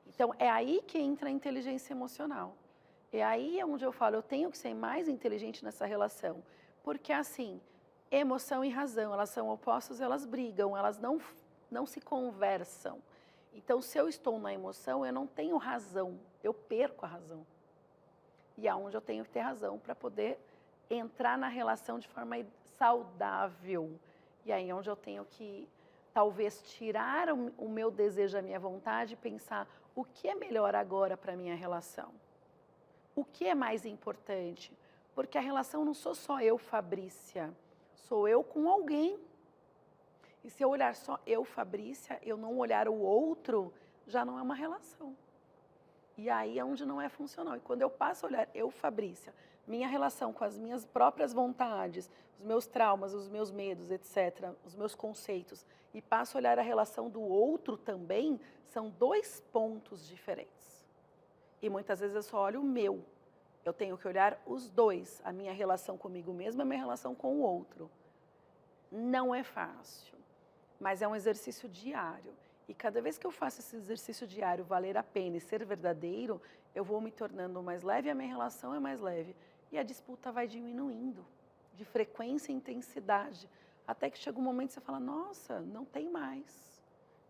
Então, é aí que entra a inteligência emocional. É aí onde eu falo, eu tenho que ser mais inteligente nessa relação. Porque, assim, emoção e razão, elas são opostas, elas brigam, elas não se conversam. Então, se eu estou na emoção, eu não tenho razão, eu perco a razão. E é onde eu tenho que ter razão para poder entrar na relação de forma saudável. E aí é onde eu tenho que, talvez, tirar o meu desejo, a minha vontade e pensar o que é melhor agora para a minha relação. O que é mais importante? Porque a relação não sou só eu, Fabrícia, sou eu com alguém. E se eu olhar só eu, Fabrícia, eu não olhar o outro, já não é uma relação. E aí é onde não é funcional. E quando eu passo a olhar eu, Fabrícia, minha relação com as minhas próprias vontades, os meus traumas, os meus medos, etc., os meus conceitos, e passo a olhar a relação do outro também, são dois pontos diferentes. E muitas vezes eu só olho o meu. Eu tenho que olhar os dois, a minha relação comigo mesma e a minha relação com o outro. Não é fácil, mas é um exercício diário. E cada vez que eu faço esse exercício diário valer a pena e ser verdadeiro, eu vou me tornando mais leve e a minha relação é mais leve. E a disputa vai diminuindo, de frequência e intensidade, até que chega um momento que você fala, nossa, não tem mais,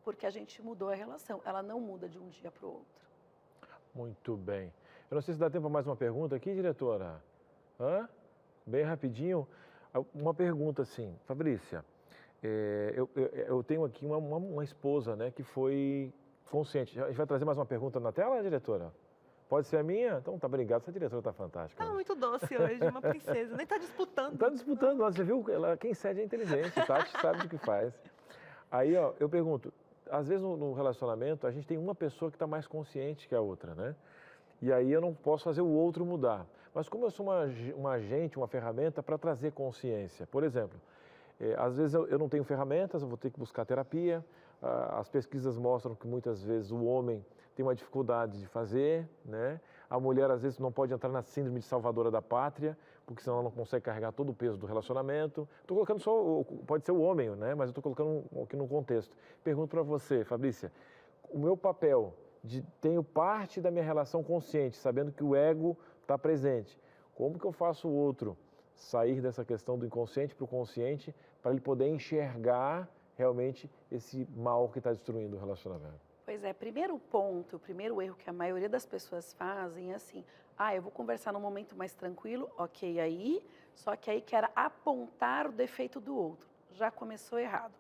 porque a gente mudou a relação. Ela não muda de um dia para o outro. Muito bem. Eu não sei se dá tempo para mais uma pergunta aqui, diretora. Bem rapidinho. Uma pergunta assim, Fabrícia, eu tenho aqui uma esposa, né, que foi consciente. A gente vai trazer mais uma pergunta na tela, diretora? Pode ser a minha? Então tá, obrigado. Essa diretora tá fantástica. Tá muito doce hoje, uma princesa. Nem tá disputando. Tá disputando, você viu? Quem cede é inteligente, Tati sabe do que faz. Aí, ó, eu pergunto, às vezes no relacionamento a gente tem uma pessoa que está mais consciente que a outra, né? E aí eu não posso fazer o outro mudar. Mas como eu sou um agente, uma ferramenta para trazer consciência. Por exemplo, às vezes eu não tenho ferramentas, eu vou ter que buscar terapia. As pesquisas mostram que muitas vezes o homem tem uma dificuldade de fazer, né? A mulher às vezes não pode entrar na síndrome de salvadora da pátria, porque senão ela não consegue carregar todo o peso do relacionamento. Estou colocando só, pode ser o homem, né? Mas eu estou colocando aqui no contexto. Pergunto para você, Fabrícia, o meu papel tenho parte da minha relação consciente, sabendo que o ego está presente. Como que eu faço o outro sair dessa questão do inconsciente para o consciente, para ele poder enxergar realmente esse mal que está destruindo o relacionamento? Pois é, primeiro ponto, o primeiro erro que a maioria das pessoas fazem é assim, eu vou conversar num momento mais tranquilo, ok, aí, só que aí quer apontar o defeito do outro. Já começou errado.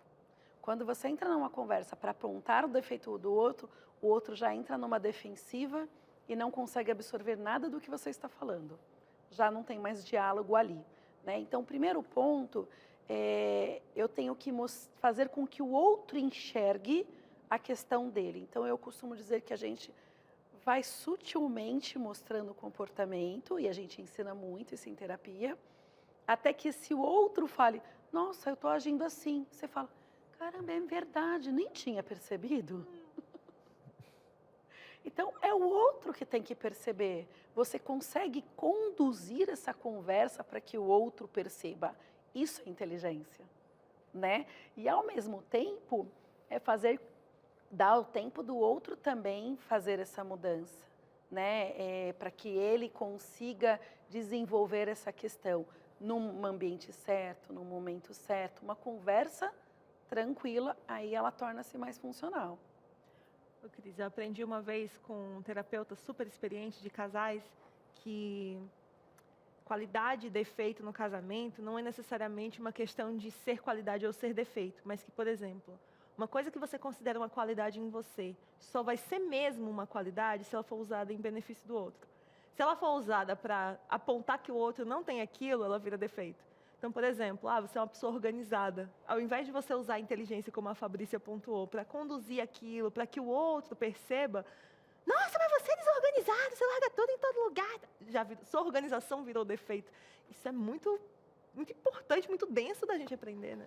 Quando você entra numa conversa para apontar o defeito do outro, o outro já entra numa defensiva e não consegue absorver nada do que você está falando. Já não tem mais diálogo ali, né? Então, o primeiro ponto eu tenho que fazer com que o outro enxergue a questão dele. Então, eu costumo dizer que a gente vai sutilmente mostrando o comportamento, e a gente ensina muito isso em terapia, até que se o outro fale, nossa, eu estou agindo assim, você fala, caramba, é verdade, nem tinha percebido. Então, é o outro que tem que perceber. Você consegue conduzir essa conversa para que o outro perceba. Isso é inteligência, né? E, ao mesmo tempo, dar o tempo do outro também fazer essa mudança, né? Para que ele consiga desenvolver essa questão num ambiente certo, num momento certo. Uma conversa tranquila, aí ela torna-se mais funcional. Cris, eu aprendi uma vez com um terapeuta super experiente de casais que qualidade e defeito no casamento não é necessariamente uma questão de ser qualidade ou ser defeito, mas que, por exemplo, uma coisa que você considera uma qualidade em você só vai ser mesmo uma qualidade se ela for usada em benefício do outro. Se ela for usada para apontar que o outro não tem aquilo, ela vira defeito. Então, por exemplo, você é uma pessoa organizada. Ao invés de você usar a inteligência, como a Fabrícia pontuou, para conduzir aquilo, para que o outro perceba, nossa, mas você é desorganizado, você larga tudo em todo lugar. Sua organização virou defeito. Isso é muito, muito importante, muito denso da gente aprender, né?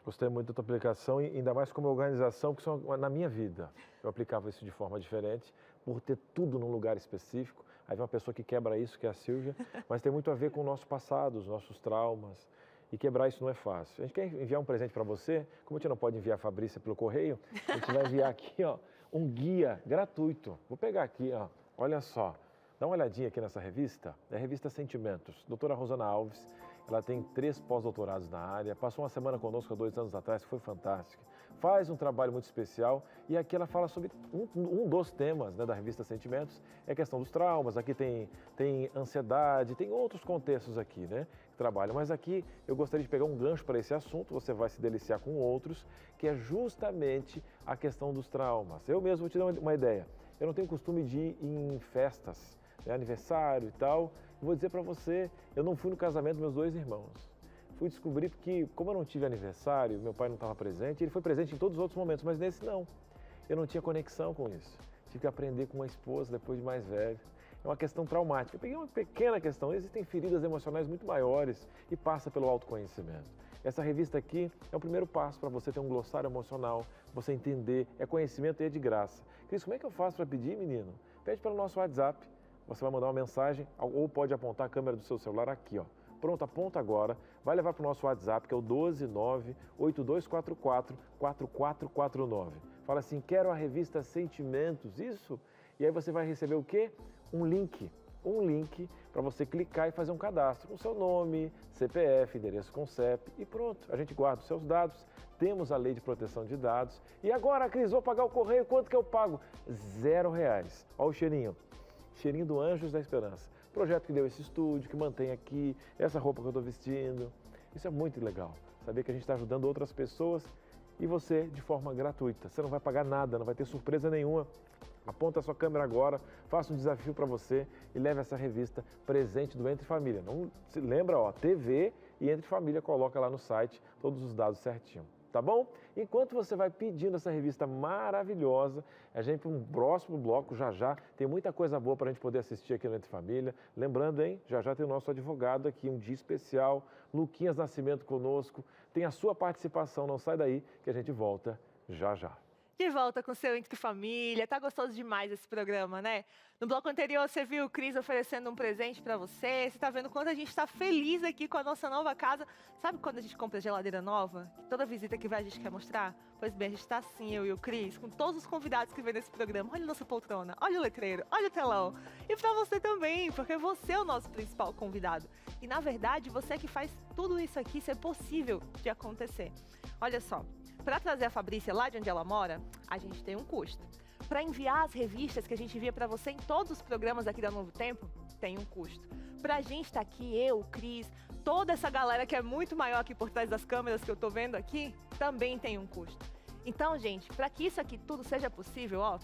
Gostei muito da tua aplicação, e ainda mais como organização, porque na minha vida eu aplicava isso de forma diferente, por ter tudo num lugar específico. Aí vem uma pessoa que quebra isso, que é a Silvia, mas tem muito a ver com o nosso passado, os nossos traumas, e quebrar isso não é fácil. A gente quer enviar um presente para você, como a gente não pode enviar a Fabrícia pelo correio, a gente vai enviar aqui, ó, um guia gratuito. Vou pegar aqui, ó, olha só, dá uma olhadinha aqui nessa revista, é a revista Sentimentos, doutora Rosana Alves. Ela tem 3 pós-doutorados na área, passou uma semana conosco há 2 anos atrás, foi fantástica. Faz um trabalho muito especial e aqui ela fala sobre um dos temas, né, da revista Sentimentos, é a questão dos traumas. Aqui tem ansiedade, tem outros contextos aqui, né, que trabalham. Mas aqui eu gostaria de pegar um gancho para esse assunto, você vai se deliciar com outros, que é justamente a questão dos traumas. Eu mesmo vou te dar uma ideia, eu não tenho costume de ir em festas, né, aniversário e tal. Vou dizer para você, eu não fui no casamento dos meus 2 irmãos. Fui descobrir porque, como eu não tive aniversário, meu pai não estava presente, ele foi presente em todos os outros momentos, mas nesse não. Eu não tinha conexão com isso. Tive que aprender com uma esposa depois de mais velho. É uma questão traumática. Eu peguei uma pequena questão, existem feridas emocionais muito maiores e passa pelo autoconhecimento. Essa revista aqui é o primeiro passo para você ter um glossário emocional, você entender, é conhecimento e é de graça. Cris, como é que eu faço para pedir, menino? Pede pelo nosso WhatsApp. Você vai mandar uma mensagem ou pode apontar a câmera do seu celular aqui, ó. Pronto, aponta agora. Vai levar para o nosso WhatsApp, que é o 12982444449. Fala assim, quero a revista Sentimentos, isso? E aí você vai receber o quê? Um link para você clicar e fazer um cadastro com seu nome, CPF, endereço com CEP e pronto. A gente guarda os seus dados, temos a lei de proteção de dados. E agora, Cris, vou pagar o correio, quanto que eu pago? R$0. Olha o cheirinho. Cheirinho do Anjos da Esperança. Projeto que deu esse estúdio, que mantém aqui, essa roupa que eu estou vestindo. Isso é muito legal. Saber que a gente está ajudando outras pessoas e você de forma gratuita. Você não vai pagar nada, não vai ter surpresa nenhuma. Aponta a sua câmera agora, faça um desafio para você e leve essa revista presente do Entre Família. Não se lembra, ó, TV e Entre Família, coloca lá no site todos os dados certinho. Tá bom? Enquanto você vai pedindo essa revista maravilhosa, a gente para um próximo bloco, já, tem muita coisa boa para a gente poder assistir aqui no Entre Família. Lembrando, hein, já tem o nosso advogado aqui, um dia especial, Luquinhas Nascimento conosco, tem a sua participação, não sai daí que a gente volta já. De volta com o seu Entre Família. Tá gostoso demais esse programa, né? No bloco anterior, você viu o Cris oferecendo um presente para você. Você tá vendo quanto a gente está feliz aqui com a nossa nova casa. Sabe quando a gente compra a geladeira nova? Que toda visita que vai a gente quer mostrar? Pois bem, a gente está assim, eu e o Cris, com todos os convidados que vêm nesse programa. Olha a nossa poltrona, olha o letreiro, olha o telão. E para você também, porque você é o nosso principal convidado. E, na verdade, você é que faz tudo isso aqui ser possível de acontecer. Olha só. Para trazer a Fabrícia lá de onde ela mora, a gente tem um custo. Para enviar as revistas que a gente envia para você em todos os programas aqui da Novo Tempo, tem um custo. Para a gente estar aqui, eu, o Cris, toda essa galera que é muito maior aqui por trás das câmeras que eu estou vendo aqui, também tem um custo. Então, gente, para que isso aqui tudo seja possível, ó,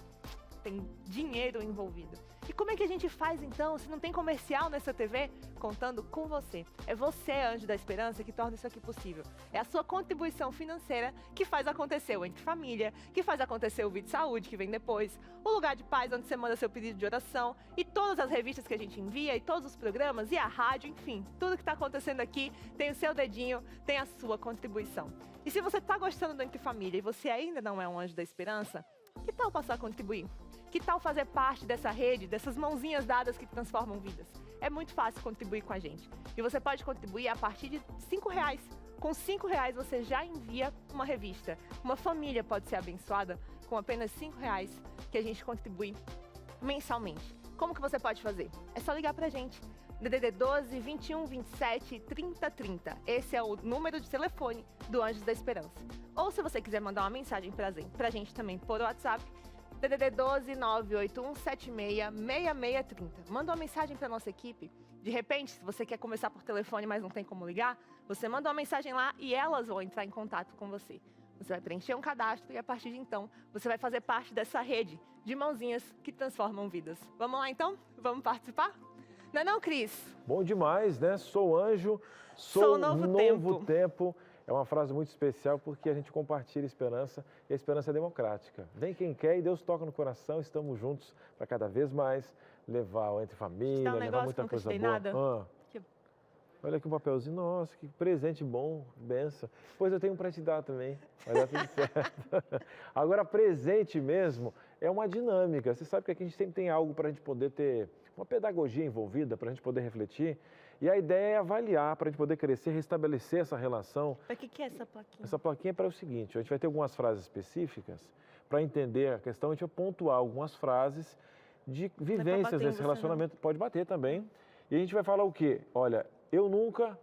tem dinheiro envolvido. E como é que a gente faz então, se não tem comercial nessa TV? Contando com você. É você, Anjo da Esperança, que torna isso aqui possível. É a sua contribuição financeira que faz acontecer o Entre Família, que faz acontecer o Vídeo Saúde, que vem depois, o Lugar de Paz, onde você manda seu pedido de oração, e todas as revistas que a gente envia, e todos os programas, e a rádio, enfim, tudo que está acontecendo aqui tem o seu dedinho, tem a sua contribuição. E se você está gostando do Entre Família e você ainda não é um Anjo da Esperança, que tal passar a contribuir? Que tal fazer parte dessa rede, dessas mãozinhas dadas que transformam vidas? É muito fácil contribuir com a gente. E você pode contribuir a partir de R$5. Com R$5 você já envia uma revista. Uma família pode ser abençoada com apenas R$5 que a gente contribui mensalmente. Como que você pode fazer? É só ligar pra gente. DDD 12 21 27 30 30. Esse é o número de telefone do Anjos da Esperança. Ou se você quiser mandar uma mensagem pra gente também por WhatsApp, DDD 12 981 76 6630. Manda uma mensagem para nossa equipe. De repente, se você quer conversar por telefone, mas não tem como ligar, você manda uma mensagem lá e elas vão entrar em contato com você. Você vai preencher um cadastro e a partir de então, você vai fazer parte dessa rede de mãozinhas que transformam vidas. Vamos lá então? Vamos participar? Não é não, Cris? Bom demais, né? Sou anjo, sou novo tempo. É uma frase muito especial porque a gente compartilha esperança e a esperança é democrática. Vem quem quer e Deus toca no coração, estamos juntos para cada vez mais levar entre família, levar muita coisa boa. Nada. Olha aqui um papelzinho, nossa, que presente bom, benção. Pois eu tenho um para te dar também, vai dar tudo certo. Agora, presente mesmo é uma dinâmica. Você sabe que aqui a gente sempre tem algo para a gente poder ter uma pedagogia envolvida, para a gente poder refletir. E a ideia é avaliar, para a gente poder crescer, restabelecer essa relação. Para que é essa plaquinha? Essa plaquinha é para o seguinte, a gente vai ter algumas frases específicas, para entender a questão, a gente vai pontuar algumas frases de vivências desse relacionamento. Não. Pode bater também. E a gente vai falar o quê? Olha, eu nunca,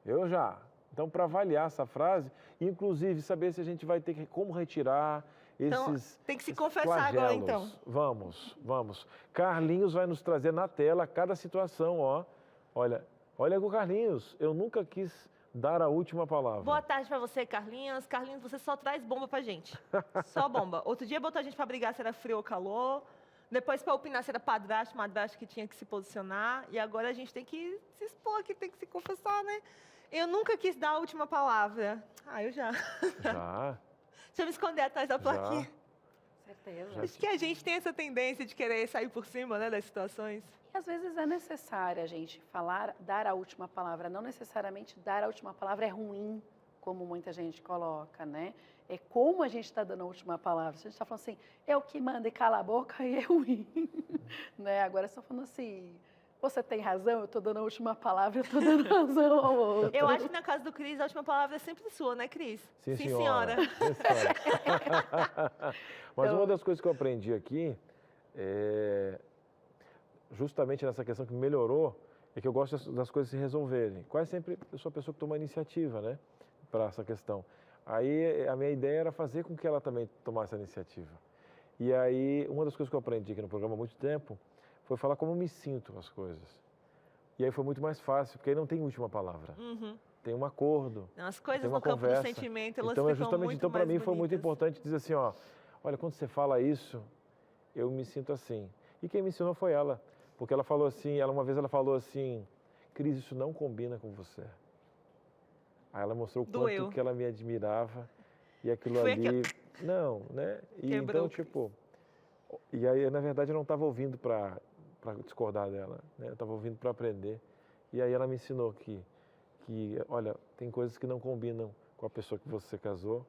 eu já. Então, para avaliar essa frase, inclusive saber se a gente vai ter que, como retirar então, esses tem que se confessar flagelos. agora, então. Vamos. Carlinhos vai nos trazer na tela cada situação, ó. Olha com o Carlinhos, eu nunca quis dar a última palavra. Boa tarde para você, Carlinhos. Carlinhos, você só traz bomba pra gente. Só bomba. Outro dia botou a gente para brigar se era frio ou calor. Depois para opinar se era padrasto, madrasto que tinha que se posicionar. E agora a gente tem que se expor aqui, tem que se confessar, né? Eu nunca quis dar a última palavra. Eu já. Já? Deixa eu me esconder atrás da plaquinha. Certeza. Acho que a gente tem essa tendência de querer sair por cima, né, das situações. E às vezes é necessário a gente falar, dar a última palavra. Não necessariamente dar a última palavra é ruim, como muita gente coloca, né? É como a gente está dando a última palavra. Se a gente está falando assim, é o que manda e cala a boca, aí é ruim. Né? Agora, se eu falando assim, você tem razão, eu estou dando a última palavra, eu estou dando razão ao outro. Eu acho que na casa do Cris, a última palavra é sempre sua, né, Cris? Sim, senhora. Sim, senhora. Mas uma das coisas que eu aprendi aqui, justamente nessa questão que melhorou, é que eu gosto das coisas se resolverem. Quase sempre eu sou a pessoa que toma iniciativa, né, para essa questão. Aí a minha ideia era fazer com que ela também tomasse a iniciativa. E aí, uma das coisas que eu aprendi aqui no programa há muito tempo foi falar como eu me sinto com as coisas. E aí foi muito mais fácil, porque aí não tem última palavra. Uhum. Tem um acordo. As coisas tem uma no campo conversa. do sentimento, elas então, ficam justamente, muito então, para mais mim foi muito bonitas. importante dizer assim, ó, olha, quando você fala isso, eu me sinto assim. E quem me ensinou foi ela, porque ela falou assim, uma vez ela falou assim, Cris, isso não combina com você. Aí ela mostrou o quanto que ela me admirava e aquilo foi ali... Não, né? E quebrou, então, tipo... E aí, na verdade, eu não estava ouvindo para discordar dela, né? Eu estava ouvindo para aprender. E aí ela me ensinou que, olha, tem coisas que não combinam com a pessoa que você casou,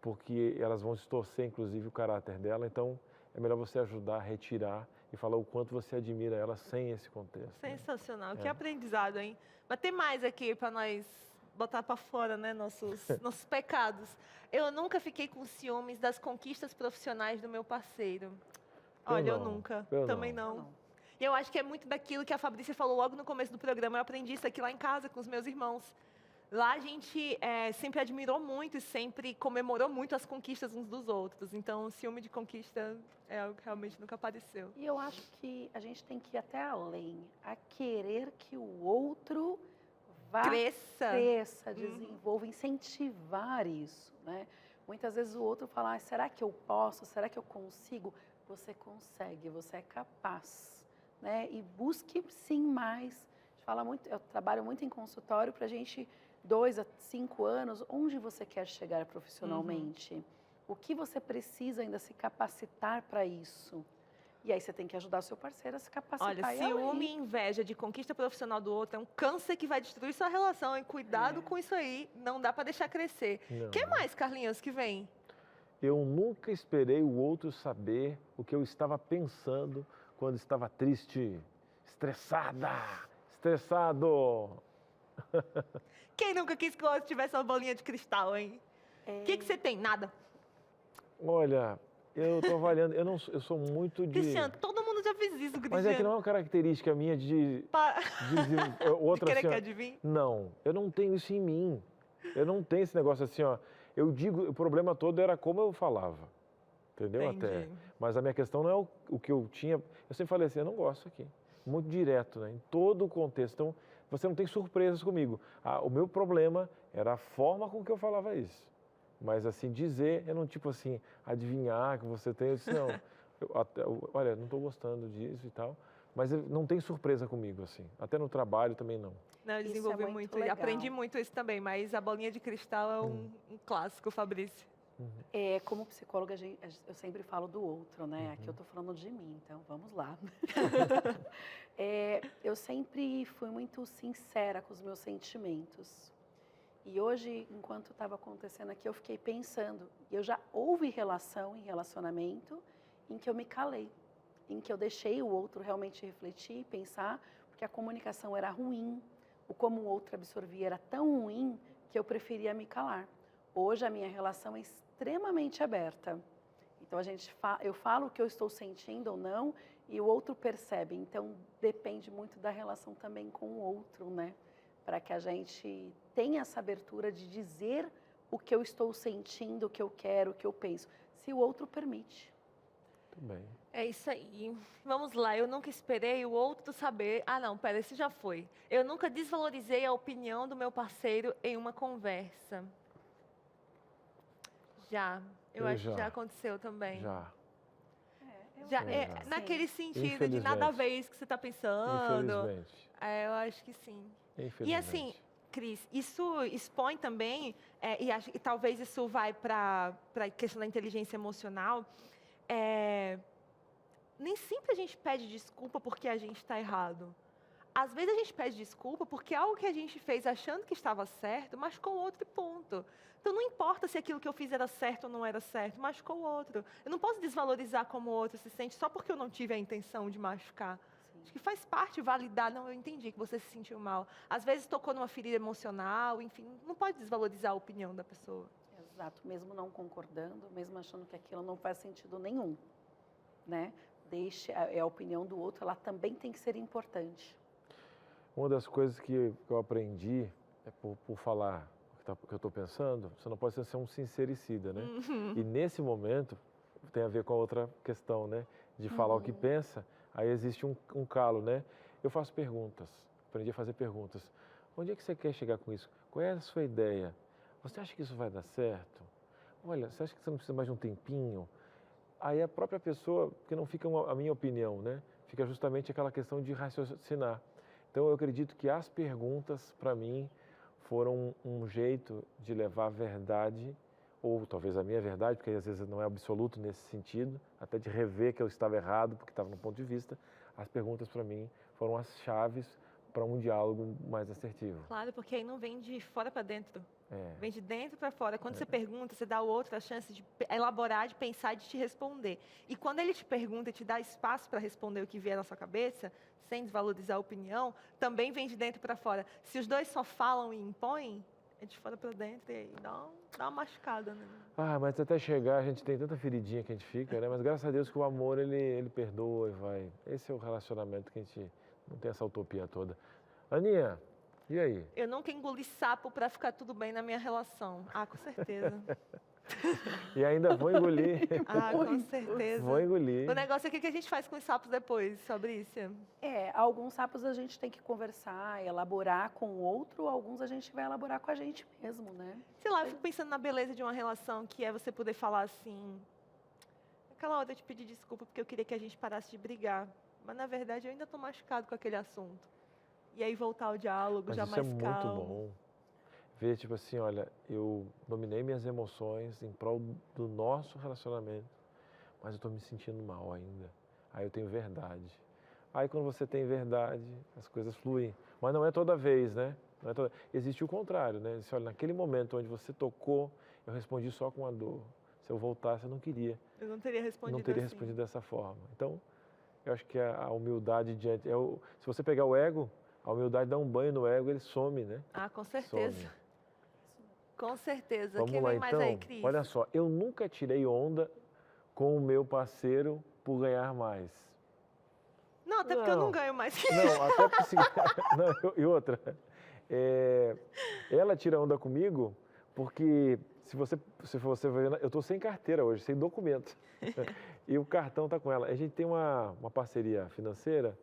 porque elas vão distorcer, inclusive, o caráter dela. Então, é melhor você ajudar, retirar e falar o quanto você admira ela sem esse contexto. Sensacional. Né? Que aprendizado, hein? Mas tem mais aqui para nós botar para fora, né, nossos pecados. Eu nunca fiquei com ciúmes das conquistas profissionais do meu parceiro. Olha, eu nunca. Também não. E eu acho que é muito daquilo que a Fabrícia falou logo no começo do programa. Eu aprendi isso aqui lá em casa com os meus irmãos. Lá a gente sempre admirou muito e sempre comemorou muito as conquistas uns dos outros. Então, o ciúme de conquista é algo que realmente nunca apareceu. E eu acho que a gente tem que ir até além, a querer que o outro cresça, desenvolva, incentivar isso, né? Muitas vezes o outro fala, será que eu posso? Será que eu consigo? Você consegue, você é capaz, né? E busque sim mais. Eu trabalho muito em consultório para a gente, 2 a 5 anos, onde você quer chegar profissionalmente? O que você precisa ainda se capacitar para isso? E aí você tem que ajudar o seu parceiro a se capacitar. Olha, ciúme e inveja de conquista profissional do outro é um câncer que vai destruir sua relação. E cuidado com isso aí, não dá para deixar crescer. O que mais, Carlinhos, que vem? Eu nunca esperei o outro saber o que eu estava pensando quando estava triste, estressado. Quem nunca quis que o outro tivesse uma bolinha de cristal, hein? O que você tem? Nada. Olha, eu estou avaliando, eu sou muito de... Cristiano, todo mundo já fez isso, Cristiano. Mas é que não é uma característica minha de outra de querer assim, que adivinhe? Não, eu não tenho isso em mim. Eu não tenho esse negócio assim, ó. Eu digo, o problema todo era como eu falava. entendeu? Entendi. Até. Mas a minha questão não é o que eu tinha. Eu sempre falei assim, eu não gosto aqui. Muito direto, né? Em todo o contexto. Então, você não tem surpresas comigo. O meu problema era a forma com que eu falava isso. Mas, assim, dizer, eu não, tipo assim, adivinhar que você tem. Eu disse, não, olha, não estou gostando disso e tal. Mas não tem surpresa comigo, assim. Até no trabalho também não. Não, eu Isso é desenvolvi muito muito, legal. aprendi muito isso também, mas a bolinha de cristal é um clássico, Fabrício. Como psicóloga, eu sempre falo do outro, né? Aqui eu estou falando de mim, então vamos lá. Eu sempre fui muito sincera com os meus sentimentos. E hoje, enquanto estava acontecendo aqui, eu fiquei pensando. Eu já houve relacionamento em que eu me calei, em que eu deixei o outro realmente refletir, pensar, porque a comunicação era ruim, o como o outro absorvia era tão ruim que eu preferia me calar. Hoje a minha relação é extremamente aberta. Então eu falo o que eu estou sentindo ou não e o outro percebe. Então depende muito da relação também com o outro, né? Para que a gente tenha essa abertura de dizer o que eu estou sentindo, o que eu quero, o que eu penso, se o outro permite. Muito bem. É isso aí. Vamos lá, eu nunca esperei o outro saber. Ah, não, pera, esse já foi. Eu nunca desvalorizei a opinião do meu parceiro em uma conversa. Já. Eu acho que já aconteceu também. Já. Já, Sim. naquele sentido de nada a ver isso que você está pensando. Infelizmente. Eu acho que sim. Infelizmente. E assim, Cris, isso expõe também, e talvez isso vai para a questão da inteligência emocional, nem sempre a gente pede desculpa porque a gente está errado. Às vezes a gente pede desculpa porque algo que a gente fez achando que estava certo, machucou o outro e ponto. Então não importa se aquilo que eu fiz era certo ou não era certo, machucou o outro. Eu não posso desvalorizar como o outro se sente só porque eu não tive a intenção de machucar. Sim. Acho que faz parte validar, não, eu entendi que você se sentiu mal. Às vezes tocou numa ferida emocional, enfim, não pode desvalorizar a opinião da pessoa. Exato, mesmo não concordando, mesmo achando que aquilo não faz sentido nenhum, né? Deixe a opinião do outro, ela também tem que ser importante. Uma das coisas que eu aprendi é por falar o que eu estou pensando, você não pode ser um sincericida, né? E nesse momento, tem a ver com a outra questão, né? De falar o que pensa, aí existe um calo, né? Eu faço perguntas, aprendi a fazer perguntas. Onde é que você quer chegar com isso? Qual é a sua ideia? Você acha que isso vai dar certo? Olha, você acha que você não precisa mais de um tempinho? Aí a própria pessoa, que não fica a minha opinião, né? Fica justamente aquela questão de raciocinar. Então eu acredito que as perguntas, para mim, foram um jeito de levar a verdade, ou talvez a minha verdade, porque às vezes não é absoluto nesse sentido, até de rever que eu estava errado, porque estava no ponto de vista. As perguntas, para mim, foram as chaves para um diálogo mais assertivo. Claro, porque aí não vem de fora para dentro. É. Vem de dentro para fora. Quando você pergunta, você dá ao outro a chance de elaborar, de pensar, de te responder. E quando ele te pergunta e te dá espaço para responder o que vier na sua cabeça, sem desvalorizar a opinião, também vem de dentro para fora. Se os dois só falam e impõem, é de fora para dentro e aí dá uma machucada, né? Mas até chegar, a gente tem tanta feridinha que a gente fica, né? Mas graças a Deus que o amor, ele perdoa e vai. Esse é o relacionamento que a gente não tem essa utopia toda. Aninha, e aí? Eu nunca engoli sapo para ficar tudo bem na minha relação. Com certeza. E ainda vou engolir. Com certeza. Vou engolir. O negócio é que a gente faz com os sapos depois, Fabrícia? Alguns sapos a gente tem que conversar, elaborar com o outro, alguns a gente vai elaborar com a gente mesmo, né? Sei lá, eu fico pensando na beleza de uma relação, que é você poder falar assim, aquela hora eu te pedi desculpa porque eu queria que a gente parasse de brigar, mas na verdade eu ainda estou machucado com aquele assunto. E aí voltar ao diálogo, Mas já isso mais é calmo. muito bom. Ver, tipo assim, olha, eu dominei minhas emoções em prol do nosso relacionamento, mas eu estou me sentindo mal ainda. Aí eu tenho verdade. Aí quando você tem verdade, as coisas fluem. Mas não é toda vez, né? Não é toda... Existe o contrário, né? Olha, naquele momento onde você tocou, eu respondi só com a dor. Se eu voltasse, eu não queria. Eu não teria respondido Não teria assim. respondido dessa forma. Então, eu acho que a humildade diante... se você pegar o ego, a humildade dá um banho no ego, ele some, né? Com certeza. Some. Com certeza. Vamos Quem lá, vem mais então. aí, Cris? Olha só, eu nunca tirei onda com o meu parceiro por ganhar mais. Não, até porque eu não ganho mais. Não, até porque... e outra, ela tira onda comigo Porque se você ver, eu estou sem carteira hoje, sem documento. E o cartão está com ela. A gente tem uma parceria financeira.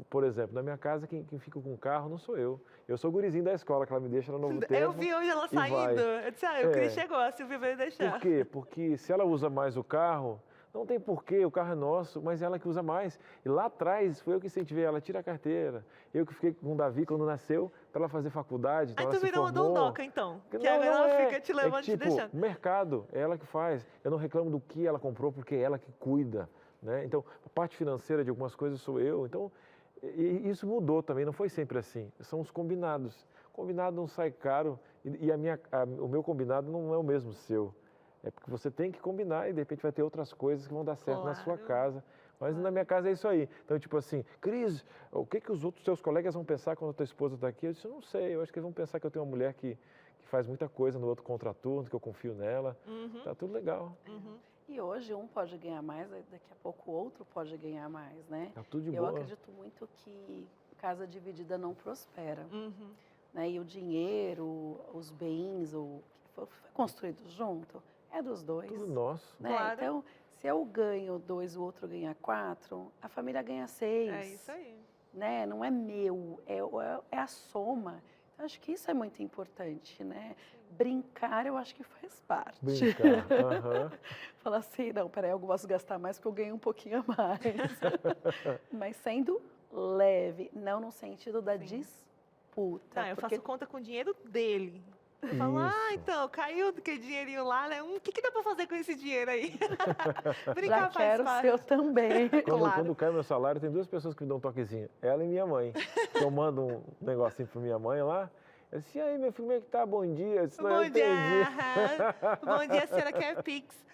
Por exemplo, na minha casa, quem fica com o carro não sou eu. Eu sou o gurizinho da escola, que ela me deixa no Novo Tempo. Eu vi hoje ela saindo. Eu disse, o Cris chegou, a Silvia veio deixar. Por quê? Porque se ela usa mais o carro, não tem porquê, o carro é nosso, mas ela que usa mais. E lá atrás, foi eu que incentivei ela, tira a carteira. Eu que fiquei com o Davi quando nasceu, para ela fazer faculdade. Então Aí ela tu virou uma dondoca, então. Que agora ela fica te levando e te deixando. Mercado, é ela que faz. Eu não reclamo do que ela comprou, porque é ela que cuida. Né? Então, a parte financeira de algumas coisas sou eu. Então, e isso mudou também, não foi sempre assim. São os combinados. Combinado não sai caro e o meu combinado não é o mesmo seu. É porque você tem que combinar e de repente vai ter outras coisas que vão dar certo na sua casa. Mas na minha casa é isso aí. Então, tipo assim, Cris, o que os outros seus colegas vão pensar quando a tua esposa está aqui? Eu disse, eu não sei, eu acho que eles vão pensar que eu tenho uma mulher que faz muita coisa no outro contraturno, que eu confio nela. Tá tudo legal. E hoje um pode ganhar mais, daqui a pouco o outro pode ganhar mais, né? Tá tudo de Eu boa. acredito muito que casa dividida não prospera. Né? E o dinheiro, os bens, o que foi construído junto, é dos dois. Tudo nosso. Né? Claro. Então, se eu ganho 2, o outro ganha 4, a família ganha 6. É isso aí. Né? Não é meu, é a soma. Então, acho que isso é muito importante, né? Brincar, eu acho que faz parte. Brincar. Falar assim, não, peraí, eu posso gastar mais porque eu ganhei um pouquinho a mais. Mas sendo leve, não no sentido da disputa. Não, eu porque faço conta com o dinheiro dele. Eu falo, então, caiu aquele dinheirinho lá, né? O que dá pra fazer com esse dinheiro aí? Brincar já quero o seu também. Quando cai meu salário, tem 2 pessoas que me dão um toquezinho. Ela e minha mãe. Eu mando um negocinho pra minha mãe lá. Eu disse, e aí, meu filho, como é que tá? Bom dia. Eu disse, Bom dia. Bom dia, a senhora quer Pix.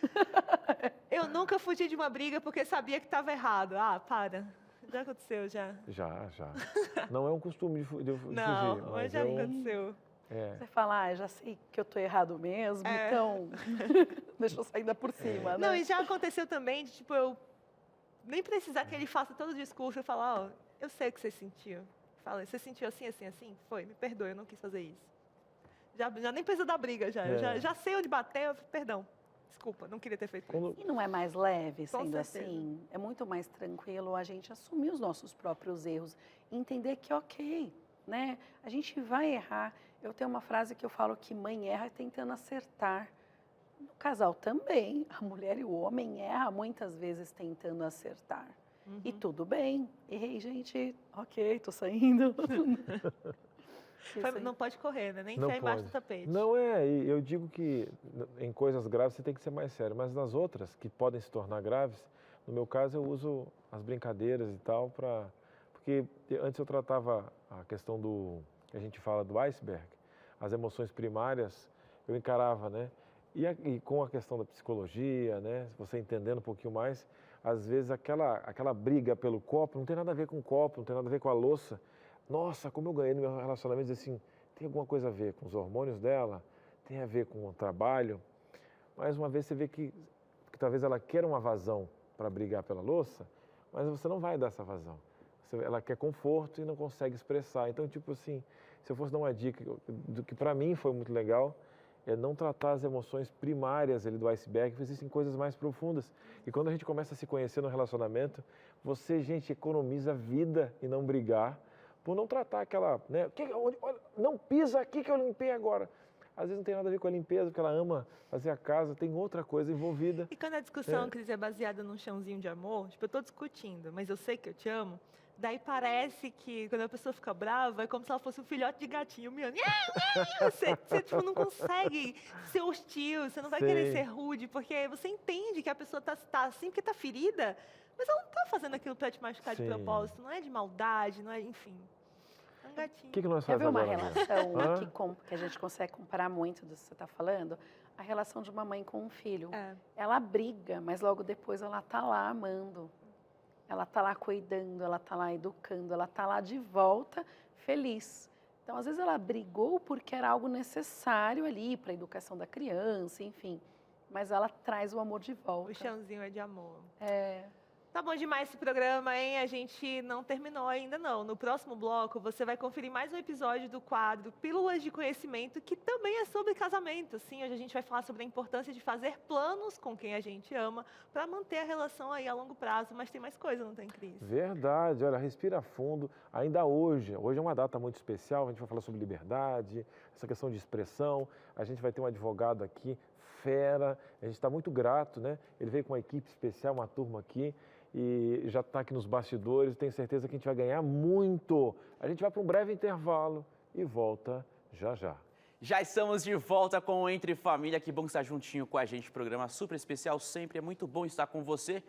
Eu nunca fugi de uma briga porque sabia que estava errado. Ah, para. Já aconteceu, já? Já. Não é um costume de fugir. Não, mas já aconteceu. Você fala, já sei que eu tô errado mesmo, então deixa eu sair ainda por cima, né? Não, e já aconteceu também de, tipo, eu nem precisar que ele faça todo o discurso, eu falar, eu sei o que você sentiu. Fala, você sentiu assim, assim, assim? Foi, me perdoe, eu não quis fazer isso. Já nem precisa da briga, já sei onde bateu, perdão. Desculpa, não queria ter feito isso. E não é mais leve, Com sendo certeza. assim? É muito mais tranquilo a gente assumir os nossos próprios erros e entender que ok, né? A gente vai errar. Eu tenho uma frase que eu falo que mãe erra tentando acertar. No casal também, a mulher e o homem erram muitas vezes tentando acertar. E tudo bem, errei, gente, ok, tô saindo. Não pode correr, né? Nem Não enfiar embaixo pode. do tapete. Não e eu digo que em coisas graves você tem que ser mais sério, mas nas outras que podem se tornar graves, no meu caso eu uso as brincadeiras e tal porque antes eu tratava a questão que a gente fala do iceberg, as emoções primárias, eu encarava, né? E com a questão da psicologia, né? Você entendendo um pouquinho mais, às vezes aquela briga pelo copo não tem nada a ver com o copo, não tem nada a ver com a louça. Nossa, como eu ganhei no meu relacionamento, assim, tem alguma coisa a ver com os hormônios dela, tem a ver com o trabalho. Mais uma vez você vê que talvez ela queira uma vazão para brigar pela louça, mas você não vai dar essa vazão. Ela quer conforto e não consegue expressar. Então, tipo assim, se eu fosse dar uma dica do que para mim foi muito legal, é não tratar as emoções primárias ali do iceberg, existem coisas mais profundas. E quando a gente começa a se conhecer no relacionamento, você, gente, economiza vida e não brigar, por não tratar aquela, né? Não pisa aqui que eu limpei agora. Às vezes não tem nada a ver com a limpeza, porque ela ama fazer a casa, tem outra coisa envolvida. E quando a discussão, Cris, é baseada num chãozinho de amor, tipo, eu tô discutindo, mas eu sei que eu te amo, daí parece que quando a pessoa fica brava, é como se ela fosse um filhote de gatinho miando. Você tipo, não consegue ser hostil, você não vai querer ser rude, porque você entende que a pessoa tá assim porque tá ferida, mas ela não tá fazendo aquilo para te machucar de propósito, não é de maldade, não é, enfim. É um gatinho. O que nós Quer ver fazemos uma agora? relação que a gente consegue comparar muito do que você está falando? A relação de uma mãe com um filho. Ela briga, mas logo depois ela tá lá amando. Ela tá lá cuidando, ela tá lá educando, ela tá lá de volta feliz. Então, às vezes ela brigou porque era algo necessário ali para a educação da criança, enfim. Mas ela traz o amor de volta. O chãozinho é de amor. Tá bom demais esse programa, hein? A gente não terminou ainda não. No próximo bloco, você vai conferir mais um episódio do quadro Pílulas de Conhecimento, que também é sobre casamento. Sim, hoje a gente vai falar sobre a importância de fazer planos com quem a gente ama para manter a relação aí a longo prazo. Mas tem mais coisa, não tem, Cris? Verdade, olha, respira fundo. Ainda hoje é uma data muito especial, a gente vai falar sobre liberdade, essa questão de expressão. A gente vai ter um advogado aqui, fera, a gente está muito grato, né? Ele veio com uma equipe especial, uma turma aqui, e já está aqui nos bastidores, tenho certeza que a gente vai ganhar muito. A gente vai para um breve intervalo e volta já já. Já estamos de volta com o Entre Família, que bom estar juntinho com a gente, programa super especial, sempre é muito bom estar com você.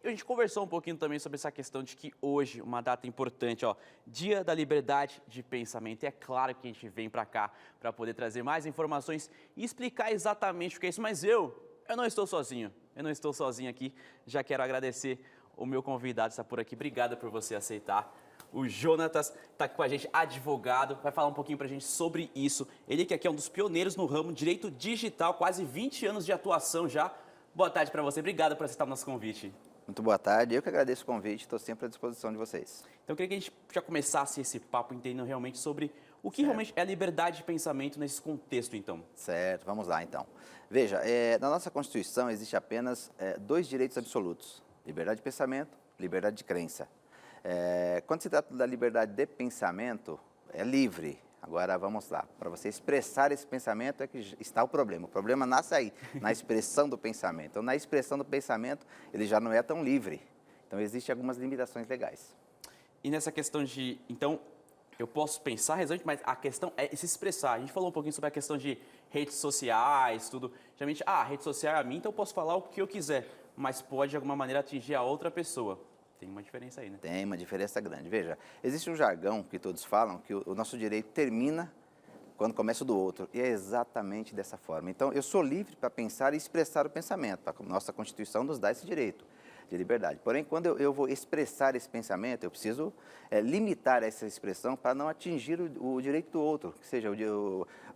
E a gente conversou um pouquinho também sobre essa questão de que hoje, uma data importante, ó, Dia da Liberdade de Pensamento. E é claro que a gente vem para cá para poder trazer mais informações e explicar exatamente o que é isso, mas eu não estou sozinho, aqui, já quero agradecer o meu convidado está por aqui. Obrigado por você aceitar. O Jonatas está aqui com a gente, advogado, vai falar um pouquinho para a gente sobre isso. Ele que aqui é um dos pioneiros no ramo direito digital, quase 20 anos de atuação já. Boa tarde para você, obrigado por aceitar o nosso convite. Muito boa tarde, eu que agradeço o convite, estou sempre à disposição de vocês. Então eu queria que a gente já começasse esse papo entendendo realmente sobre o que realmente é a liberdade de pensamento nesse contexto, então. Certo, vamos lá então. Veja, na nossa Constituição existe apenas 2 direitos absolutos. Liberdade de pensamento, liberdade de crença. Quando se trata da liberdade de pensamento, é livre. Agora vamos lá, para você expressar esse pensamento é que está o problema. O problema nasce aí, na expressão do pensamento. Então, na expressão do pensamento, ele já não é tão livre. Então, existem algumas limitações legais. E nessa questão de, então, eu posso pensar, mas a questão é se expressar. A gente falou um pouquinho sobre a questão de redes sociais, tudo. Geralmente, a rede social é a minha, então eu posso falar o que eu quiser. Mas pode, de alguma maneira, atingir a outra pessoa. Tem uma diferença aí, né? Tem uma diferença grande. Veja, existe um jargão que todos falam, que o nosso direito termina quando começa o do outro. E é exatamente dessa forma. Então, eu sou livre para pensar e expressar o pensamento. A nossa Constituição nos dá esse direito de liberdade. Porém, quando eu vou expressar esse pensamento, eu preciso limitar essa expressão para não atingir o direito do outro. Que seja,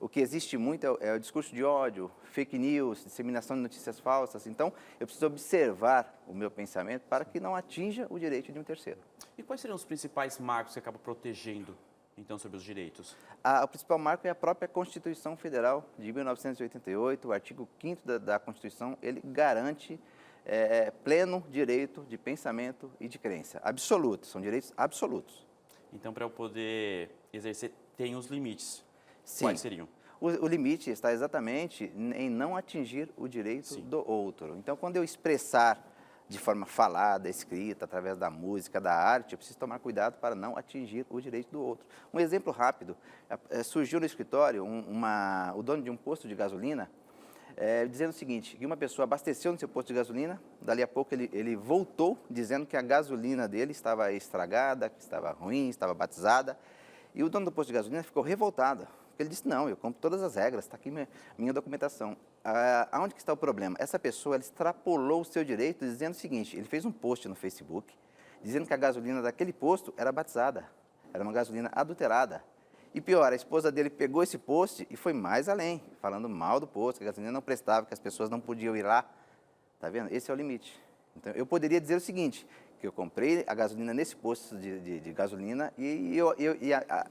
o que existe muito é o discurso de ódio, fake news, disseminação de notícias falsas. Então, eu preciso observar o meu pensamento para que não atinja o direito de um terceiro. E quais seriam os principais marcos que acabam protegendo, então, sobre os direitos? O principal marco é a própria Constituição Federal de 1988, o artigo 5º da Constituição, ele garante pleno direito de pensamento e de crença. Absoluto, são direitos absolutos. Então, para eu poder exercer, tem os limites. Sim. Quais seriam? O limite está exatamente em não atingir o direito do outro. Então, quando eu expressar de forma falada, escrita, através da música, da arte, eu preciso tomar cuidado para não atingir o direito do outro. Um exemplo rápido, surgiu no escritório o dono de um posto de gasolina, dizendo o seguinte, que uma pessoa abasteceu no seu posto de gasolina, dali a pouco ele voltou dizendo que a gasolina dele estava estragada, que estava ruim, estava batizada, e o dono do posto de gasolina ficou revoltado. Ele disse, não, eu cumpro todas as regras, está aqui minha documentação. Aonde que está o problema? Essa pessoa ela extrapolou o seu direito dizendo o seguinte, ele fez um post no Facebook, dizendo que a gasolina daquele posto era batizada, era uma gasolina adulterada. E pior, a esposa dele pegou esse post e foi mais além, falando mal do posto, que a gasolina não prestava, que as pessoas não podiam ir lá. Está vendo? Esse é o limite. Então, eu poderia dizer o seguinte, que eu comprei a gasolina nesse posto de gasolina e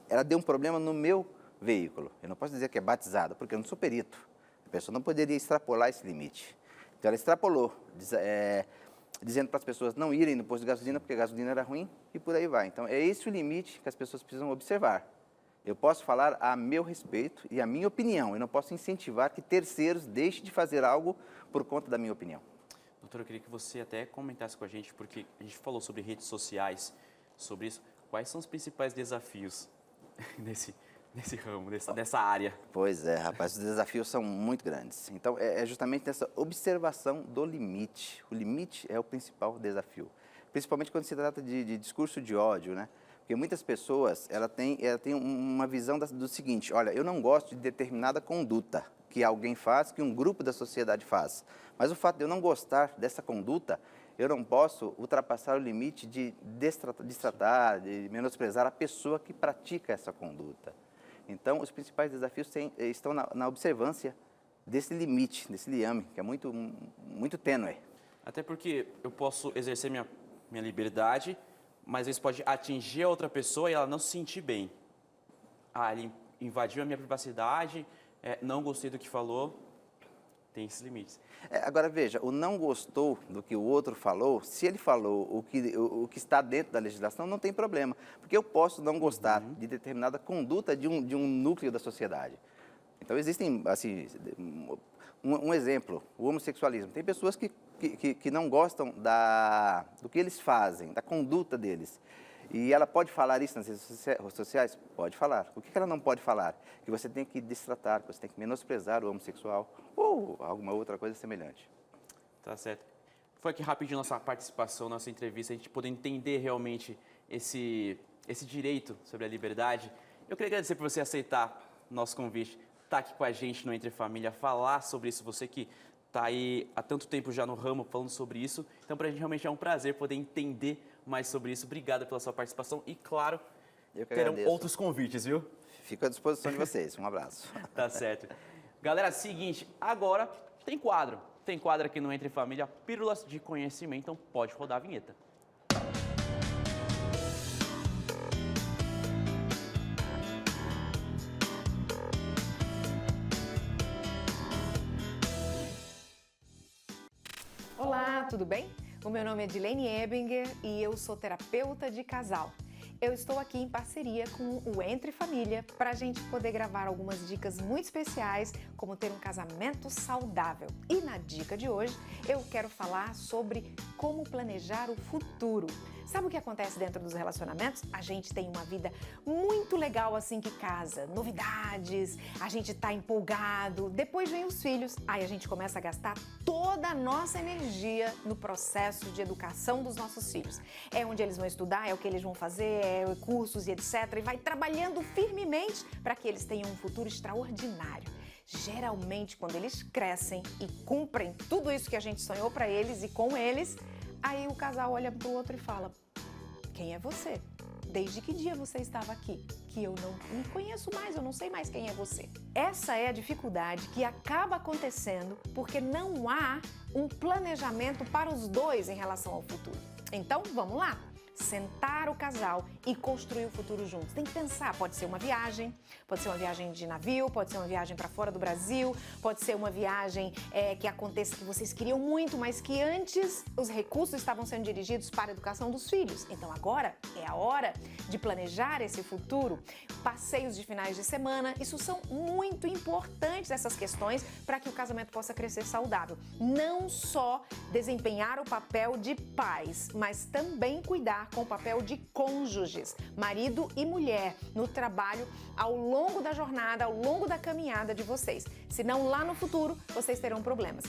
ela deu um problema no meu veículo. Eu não posso dizer que é batizado, porque eu não sou perito. A pessoa não poderia extrapolar esse limite. Então, ela extrapolou, dizendo para as pessoas não irem no posto de gasolina, porque a gasolina era ruim e por aí vai. Então, é esse o limite que as pessoas precisam observar. Eu posso falar a meu respeito e a minha opinião. Eu não posso incentivar que terceiros deixem de fazer algo por conta da minha opinião. Doutor, eu queria que você até comentasse com a gente, porque a gente falou sobre redes sociais, sobre isso. Quais são os principais desafios nesse ramo, nessa área? Pois é, rapaz, os desafios são muito grandes. Então, é justamente nessa observação do limite. O limite é o principal desafio. Principalmente quando se trata de discurso de ódio, né? Porque muitas pessoas, ela tem uma visão do seguinte, olha, eu não gosto de determinada conduta que alguém faz, que um grupo da sociedade faz. Mas o fato de eu não gostar dessa conduta, eu não posso ultrapassar o limite de destratar, de menosprezar a pessoa que pratica essa conduta. Então, os principais desafios estão na observância desse limite, desse liame, que é muito, muito tênue. Até porque eu posso exercer minha minha liberdade, mas às vezes pode atingir a outra pessoa e ela não se sentir bem. Ah, ele invadiu a minha privacidade, não gostei do que falou, tem esses limites. Agora veja, o não gostou do que o outro falou, se ele falou o que está dentro da legislação, não tem problema, porque eu posso não gostar de determinada conduta de um núcleo da sociedade. Então existem, assim, um exemplo, o homossexualismo. Tem pessoas que não gostam do que eles fazem, da conduta deles. E ela pode falar isso nas redes sociais? Pode falar. O que ela não pode falar? Que você tem que destratar, que você tem que menosprezar o homossexual ou alguma outra coisa semelhante. Tá certo. Foi aqui rapidinho nossa participação, nossa entrevista, a gente poder entender realmente esse direito sobre a liberdade. Eu queria agradecer por você aceitar nosso convite, estar aqui com a gente no Entre Família, falar sobre isso, você que está aí há tanto tempo já no ramo falando sobre isso. Então, para a gente realmente é um prazer poder entender mais sobre isso. Obrigado pela sua participação e, claro, terão outros convites, viu? Fico à disposição de vocês. Um abraço. Tá certo. Galera, seguinte, agora tem quadro. Tem quadro aqui no Entre Família, Pílulas de Conhecimento, então pode rodar a vinheta. Olá, tudo bem? O meu nome é Dilene Ebinger e eu sou terapeuta de casal. Eu estou aqui em parceria com o Entre Família para a gente poder gravar algumas dicas muito especiais, como ter um casamento saudável. E na dica de hoje, eu quero falar sobre como planejar o futuro. Sabe o que acontece dentro dos relacionamentos? A gente tem uma vida muito legal assim que casa, novidades, a gente tá empolgado, depois vem os filhos, aí a gente começa a gastar toda a nossa energia no processo de educação dos nossos filhos. É onde eles vão estudar, é o que eles vão fazer, cursos e etc. E vai trabalhando firmemente para que eles tenham um futuro extraordinário. Geralmente, quando eles crescem e cumprem tudo isso que a gente sonhou para eles e com eles, aí o casal olha pro outro e fala: quem é você? Desde que dia você estava aqui? Que eu não me conheço mais, eu não sei mais quem é você. Essa é a dificuldade que acaba acontecendo porque não há um planejamento para os dois em relação ao futuro. Então, vamos lá? Sentar o casal e construir o futuro juntos. Tem que pensar, pode ser uma viagem de navio, pode ser uma viagem para fora do Brasil, pode ser uma viagem que aconteça que vocês queriam muito, mas que antes os recursos estavam sendo dirigidos para a educação dos filhos. Então agora é a hora de planejar esse futuro. Passeios de finais de semana, isso são muito importantes, essas questões, para que o casamento possa crescer saudável. Não só desempenhar o papel de pais, mas também cuidar com o papel de cônjuges, marido e mulher, no trabalho ao longo da jornada, ao longo da caminhada de vocês. Senão, lá no futuro, vocês terão problemas.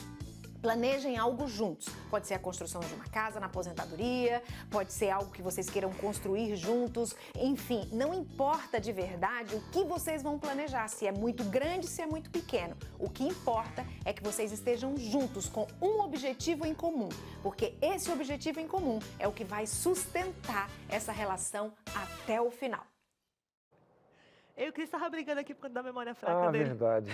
Planejem algo juntos. Pode ser a construção de uma casa na aposentadoria, pode ser algo que vocês queiram construir juntos. Enfim, não importa de verdade o que vocês vão planejar, se é muito grande, se é muito pequeno. O que importa é que vocês estejam juntos com um objetivo em comum, porque esse objetivo em comum é o que vai sustentar essa relação até o final. Eu e o Cris estavam brigando aqui por conta da memória fraca dele. Verdade.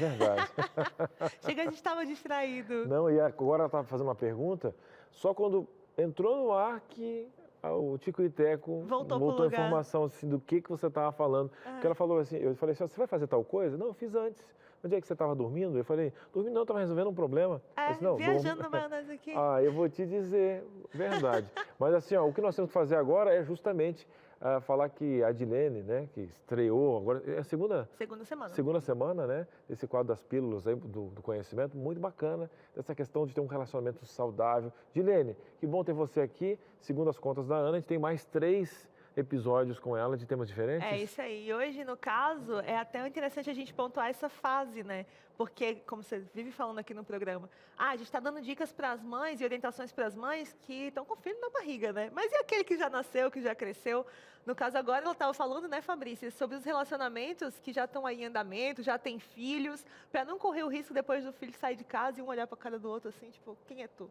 Chega, a gente estava distraído. Não, e agora ela estava fazendo uma pergunta, só quando entrou no ar que o Tico e Teco voltou a informação assim, do que você estava falando. Porque ela falou assim, eu falei assim, você vai fazer tal coisa? Não, eu fiz antes. Onde é que você estava dormindo? Eu falei, dormindo não, eu estava resolvendo um problema. Disse, não, viajando na maionese aqui. Eu vou te dizer, verdade. Mas assim, o que nós temos que fazer agora é justamente falar que a Dilene, né, que estreou agora, é a segunda semana, né, esse quadro das pílulas aí do conhecimento, muito bacana, dessa questão de ter um relacionamento saudável. Dilene, que bom ter você aqui. Segundo as contas da Ana, a gente tem mais 3 episódios com ela de temas diferentes. É isso aí. E hoje, no caso, é até interessante a gente pontuar essa fase, né? Porque, como você vive falando aqui no programa, a gente está dando dicas para as mães e orientações para as mães que estão com o filho na barriga, né? Mas e aquele que já nasceu, que já cresceu? No caso agora, ela estava falando, né, Fabrícia, sobre os relacionamentos que já estão aí em andamento, já têm filhos, para não correr o risco depois do filho sair de casa e um olhar para a cara do outro assim, tipo, quem é tu?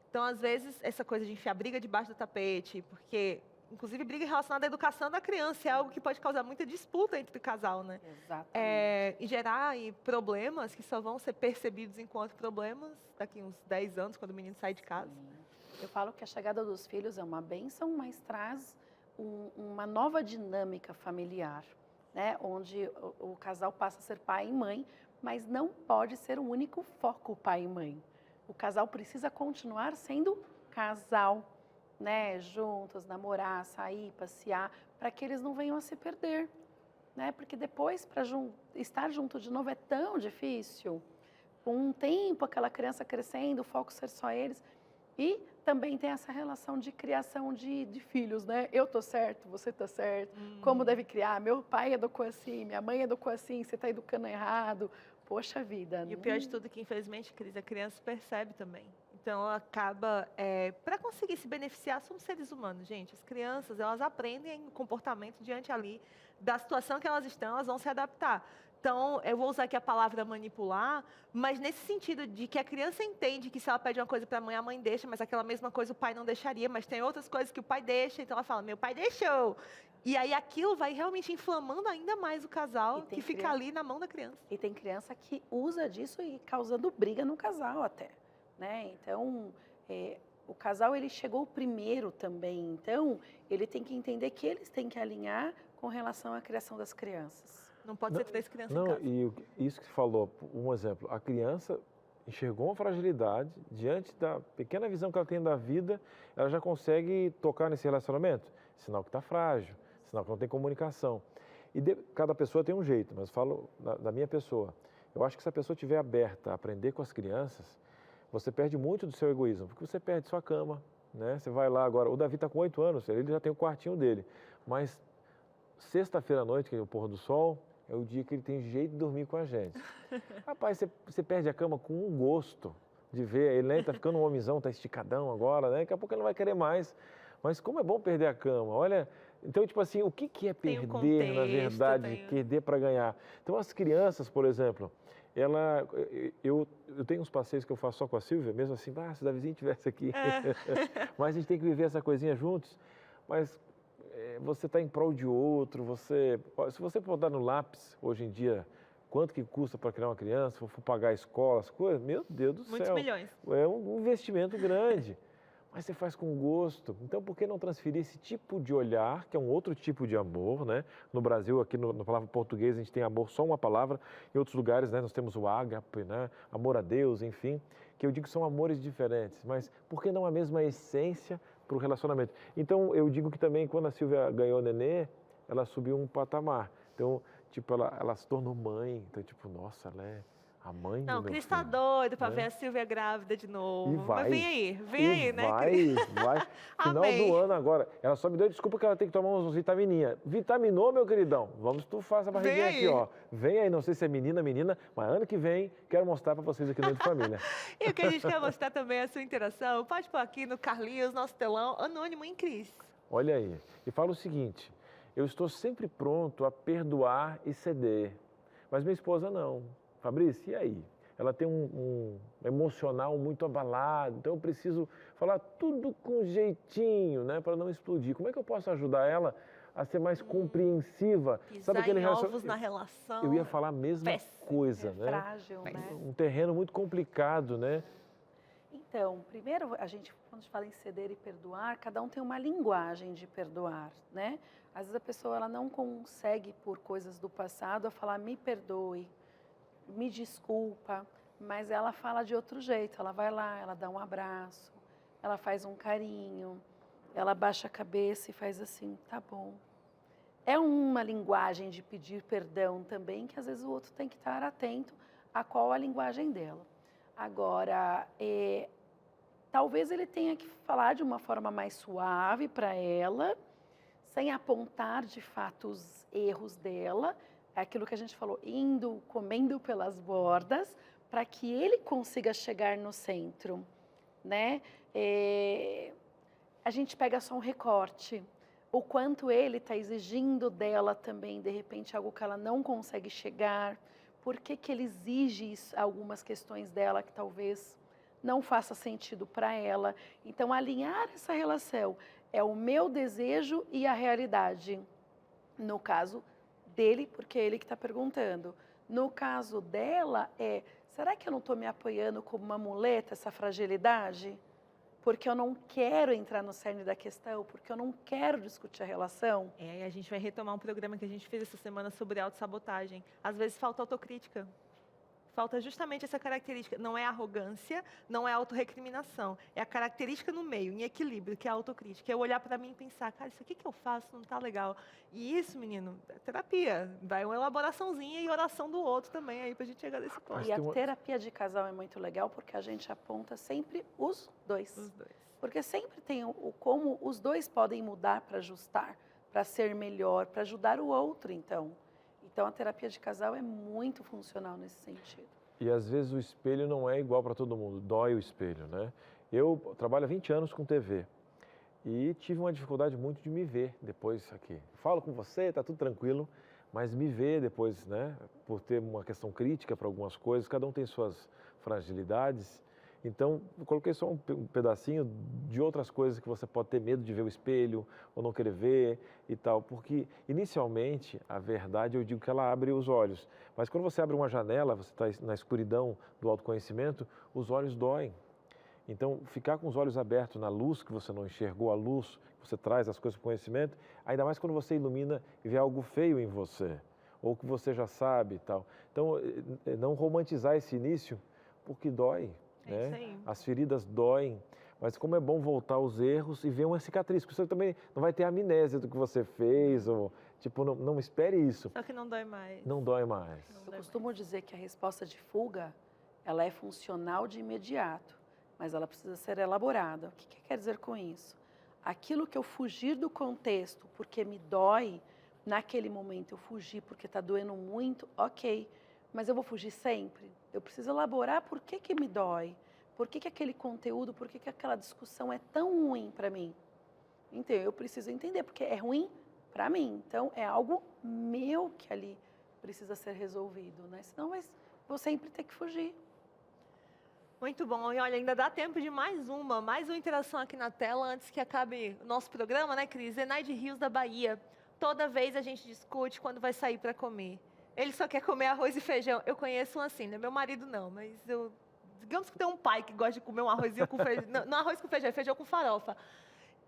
Então, às vezes, essa coisa de enfiar briga debaixo do tapete, porque... Inclusive, briga relacionada à educação da criança é algo que pode causar muita disputa entre o casal, né? Exatamente. E gerar problemas que só vão ser percebidos enquanto problemas daqui uns 10 anos, quando o menino sai de casa. Sim. Eu falo que a chegada dos filhos é uma bênção, mas traz uma nova dinâmica familiar, né? Onde o casal passa a ser pai e mãe, mas não pode ser o único foco pai e mãe. O casal precisa continuar sendo casal, né? Juntos, namorar, sair, passear, para que eles não venham a se perder, né? Porque depois, para estar junto de novo é tão difícil. Com um tempo, aquela criança crescendo, o foco ser só eles. E também tem essa relação de criação de filhos, né? Eu tô certo, você tá certo. Como deve criar? Meu pai educou assim, minha mãe educou assim, você tá educando errado. Poxa vida. E o pior de tudo é que, infelizmente, Cris, a criança percebe também. Então, ela acaba... para conseguir se beneficiar, somos seres humanos, gente. As crianças, elas aprendem comportamento diante ali da situação que elas estão, elas vão se adaptar. Então, eu vou usar aqui a palavra manipular, mas nesse sentido de que a criança entende que se ela pede uma coisa para a mãe deixa, mas aquela mesma coisa o pai não deixaria, mas tem outras coisas que o pai deixa, então ela fala, meu pai deixou. E aí aquilo vai realmente inflamando ainda mais o casal, que fica ali na mão da criança. E tem criança que usa disso e causando briga no casal até, né? Então, o casal, ele chegou primeiro também, então ele tem que entender que eles têm que alinhar com relação à criação das crianças. Não pode ser 3 crianças em casa. E isso que você falou, um exemplo, a criança enxergou uma fragilidade, diante da pequena visão que ela tem da vida, ela já consegue tocar nesse relacionamento. Sinal que está frágil, sinal que não tem comunicação. E cada pessoa tem um jeito, mas falo da minha pessoa. Eu acho que se a pessoa estiver aberta a aprender com as crianças, você perde muito do seu egoísmo, porque você perde sua cama, né? Você vai lá agora, o Davi está com 8 anos, ele já tem o quartinho dele, mas sexta-feira à noite, que é o pôr do sol, é o dia que ele tem jeito de dormir com a gente. Rapaz, você perde a cama com um gosto de ver ele, né? Tá ficando um homenzão, tá esticadão agora, né? Daqui a pouco ele não vai querer mais. Mas como é bom perder a cama, olha... Então, tipo assim, o que é perder, na verdade, perder para ganhar? Então, as crianças, por exemplo, eu tenho uns passeios que eu faço só com a Silvia, mesmo assim, se o Davizinho estivesse aqui. Mas a gente tem que viver essa coisinha juntos. Mas você está em prol de outro, se você botar no lápis, hoje em dia, quanto que custa para criar uma criança, se for pagar a escola, as coisas, meu Deus do céu. Muitos milhões. É um investimento grande, mas você faz com gosto. Então, por que não transferir esse tipo de olhar, que é um outro tipo de amor, né? No Brasil, aqui na palavra portuguesa, a gente tem amor só uma palavra, em outros lugares, né, nós temos o ágape, né? Amor a Deus, enfim, que eu digo que são amores diferentes, mas por que não a mesma essência para o relacionamento? Então, eu digo que também, quando a Silvia ganhou o nenê, ela subiu um patamar. Então, tipo, ela se tornou mãe. Então, tipo, nossa, ela é a mãe do meu filho. Não, Cris tá doido para ver a Silvia grávida de novo. E vai. Mas vem aí, né, Cris? Vai. Final do ano agora. Ela só me deu desculpa que ela tem que tomar uns vitamininha. Vitaminou, meu queridão? Vamos estufar essa barriguinha aqui, ó. Vem aí, não sei se é menina, mas ano que vem quero mostrar para vocês aqui no Entre Família. E o que a gente quer mostrar também é a sua interação. Pode pôr aqui no Carlinhos, nosso telão, anônimo em Cris. Olha aí. E fala o seguinte, eu estou sempre pronto a perdoar e ceder. Mas minha esposa não. Fabrício, e aí? Ela tem um emocional muito abalado, então eu preciso falar tudo com jeitinho, né, para não explodir. Como é que eu posso ajudar ela a ser mais compreensiva? Sabe aquele ovos na relação. Eu ia falar a mesma coisa, né? Frágil, né? Um terreno muito complicado, né? Então, primeiro, quando a gente fala em ceder e perdoar, cada um tem uma linguagem de perdoar, né? Às vezes a pessoa ela não consegue, por coisas do passado, a falar me perdoe, me desculpa, mas ela fala de outro jeito. Ela vai lá, ela dá um abraço, ela faz um carinho, ela baixa a cabeça e faz assim, tá bom. É uma linguagem de pedir perdão também, que às vezes o outro tem que estar atento a qual a linguagem dela. Agora, talvez ele tenha que falar de uma forma mais suave para ela, sem apontar de fato os erros dela, é aquilo que a gente falou, comendo pelas bordas, para que ele consiga chegar no centro, né? A gente pega só um recorte, o quanto ele está exigindo dela também, de repente, algo que ela não consegue chegar, por que ele exige algumas questões dela que talvez não faça sentido para ela. Então, alinhar essa relação é o meu desejo e a realidade, no caso dele, porque é ele que está perguntando. No caso dela, será que eu não estou me apoiando como uma muleta, essa fragilidade? porque eu não quero entrar no cerne da questão, porque eu não quero discutir a relação. E a gente vai retomar um programa que a gente fez essa semana sobre autossabotagem. Às vezes falta autocrítica. Falta justamente essa característica. Não é arrogância, não é autorrecriminação. É a característica no meio, em equilíbrio, que é a autocrítica. É eu olhar para mim e pensar, cara, isso aqui que eu faço não tá legal. E isso, menino, é terapia. Vai uma elaboraçãozinha e oração do outro também aí pra gente chegar nesse ponto. E a terapia de casal é muito legal porque a gente aponta sempre os dois. Os dois. Porque sempre tem como os dois podem mudar para ajustar, para ser melhor, para ajudar o outro, então. Então, a terapia de casal é muito funcional nesse sentido. E às vezes o espelho não é igual para todo mundo, dói o espelho, né? Eu trabalho há 20 anos com TV e tive uma dificuldade muito de me ver depois aqui. Falo com você, tá tudo tranquilo, mas me ver depois, né? Por ter uma questão crítica para algumas coisas, cada um tem suas fragilidades. Então, eu coloquei só um pedacinho de outras coisas que você pode ter medo de ver o espelho ou não querer ver e tal. Porque, inicialmente, a verdade, eu digo que ela abre os olhos. Mas quando você abre uma janela, você está na escuridão do autoconhecimento, os olhos doem. Então, ficar com os olhos abertos na luz, que você não enxergou a luz, que você traz as coisas para o conhecimento, ainda mais quando você ilumina e vê algo feio em você, ou que você já sabe e tal. Então, não romantizar esse início, porque dói. É isso aí. As feridas doem, mas como é bom voltar aos erros e ver uma cicatriz, porque você também não vai ter amnésia do que você fez, ou tipo, não espere isso. Só que não dói mais. Não dói mais. Eu costumo dizer que a resposta de fuga, ela é funcional de imediato, mas ela precisa ser elaborada. O que quer dizer com isso? Aquilo que eu fugir do contexto porque me dói, naquele momento eu fugi porque está doendo muito, ok, mas eu vou fugir sempre. Eu preciso elaborar por que me dói, por que aquele conteúdo, por que aquela discussão é tão ruim para mim. Então, eu preciso entender, porque é ruim para mim. Então, é algo meu que ali precisa ser resolvido, né? Senão vou sempre ter que fugir. Muito bom. E olha, ainda dá tempo de mais uma interação aqui na tela antes que acabe o nosso programa, né, Cris? Zenaide Rios, da Bahia. Toda vez a gente discute quando vai sair para comer. Ele só quer comer arroz e feijão. Eu conheço um assim, né? Meu marido não, mas digamos que tem um pai que gosta de comer um arrozinho com feijão. Não arroz com feijão, é feijão com farofa.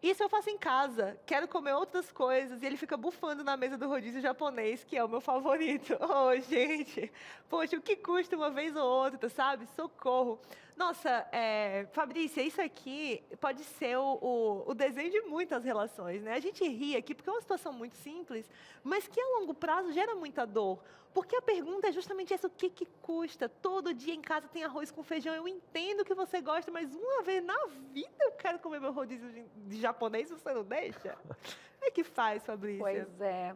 Isso eu faço em casa. Quero comer outras coisas. E ele fica bufando na mesa do rodízio japonês, que é o meu favorito. Oh, gente. Poxa, o que custa uma vez ou outra, sabe? Socorro. Nossa, Fabrícia, isso aqui pode ser o desenho de muitas relações, né? A gente ri aqui porque é uma situação muito simples, mas que a longo prazo gera muita dor. Porque a pergunta é justamente essa, o que custa? Todo dia em casa tem arroz com feijão, eu entendo que você gosta, mas uma vez na vida eu quero comer meu rodízio de japonês, você não deixa? Como é que faz, Fabrícia? Pois é.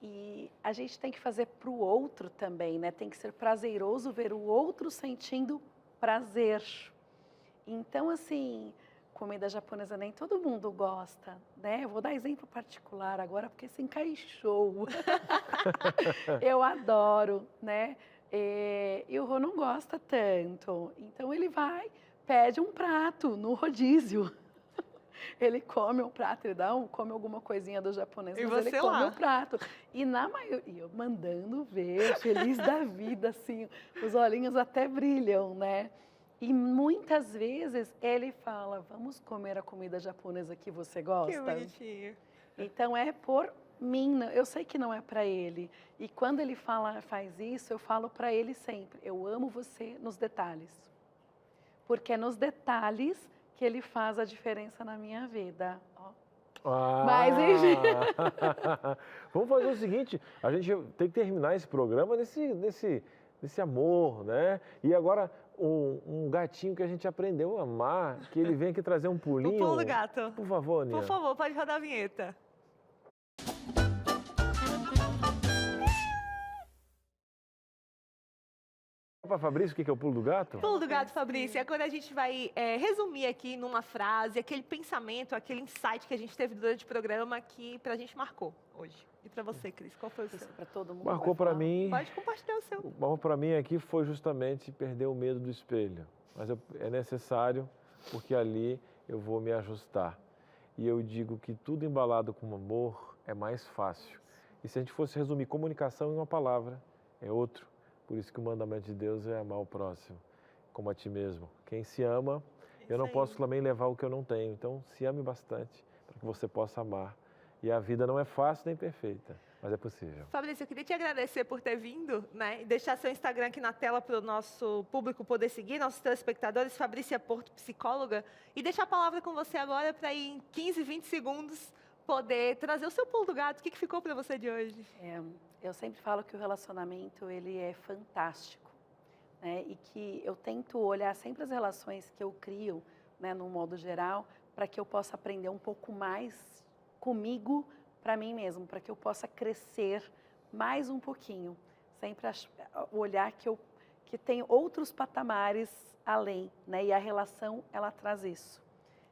E a gente tem que fazer para o outro também, né? Tem que ser prazeroso ver o outro sentindo prazer. Então, assim, comida japonesa nem todo mundo gosta, né? Eu vou dar exemplo particular agora, porque se encaixou. Eu adoro, né? E o Rô não gosta tanto. Então, ele pede um prato no rodízio. Ele come o prato, ele come alguma coisinha do japonês, e mas você ele come lá? o prato. E na maioria, eu mandando ver, feliz da vida, assim, os olhinhos até brilham, né? E muitas vezes ele fala, vamos comer a comida japonesa que você gosta? Que bonitinho. Então é por mim, eu sei que não é para ele. E quando ele faz isso, eu falo para ele sempre, eu amo você nos detalhes. Porque é nos detalhes que ele faz a diferença na minha vida. Mas, enfim. Vamos fazer o seguinte, a gente tem que terminar esse programa nesse amor, né? E agora, um gatinho que a gente aprendeu a amar, que ele vem aqui trazer um pulinho. O pulo do gato. Por favor, Nia. Por favor, pode rodar a vinheta. Para Fabrício, o que é o pulo do gato? Pulo do gato, Fabrício. Agora a gente vai resumir aqui numa frase aquele pensamento, aquele insight que a gente teve durante o programa que pra gente marcou hoje. E pra você, Cris, qual foi o seu? Para todo mundo. Marcou para mim. Pode compartilhar o seu. Marcou para mim aqui foi justamente perder o medo do espelho. Mas é necessário, porque ali eu vou me ajustar. E eu digo que tudo embalado com amor é mais fácil. E se a gente fosse resumir comunicação em uma palavra, é outro. Por isso que o mandamento de Deus é amar o próximo, como a ti mesmo. Quem se ama Eu não Isso aí. posso também levar o que eu não tenho. Então, se ame bastante para que você possa amar. E a vida não é fácil nem perfeita, mas é possível. Fabrício, eu queria te agradecer por ter vindo, né? E deixar seu Instagram aqui na tela para o nosso público poder seguir, nossos telespectadores, Fabrícia Porto, psicóloga, e deixar a palavra com você agora para ir em 15, 20 segundos poder trazer o seu pulo do gato. O que ficou para você de hoje? Eu sempre falo que o relacionamento, ele é fantástico, né? E que eu tento olhar sempre as relações que eu crio, né, no modo geral, para que eu possa aprender um pouco mais comigo, para mim mesmo, para que eu possa crescer mais um pouquinho. Sempre olhar que tem outros patamares além, né? E a relação, ela traz isso.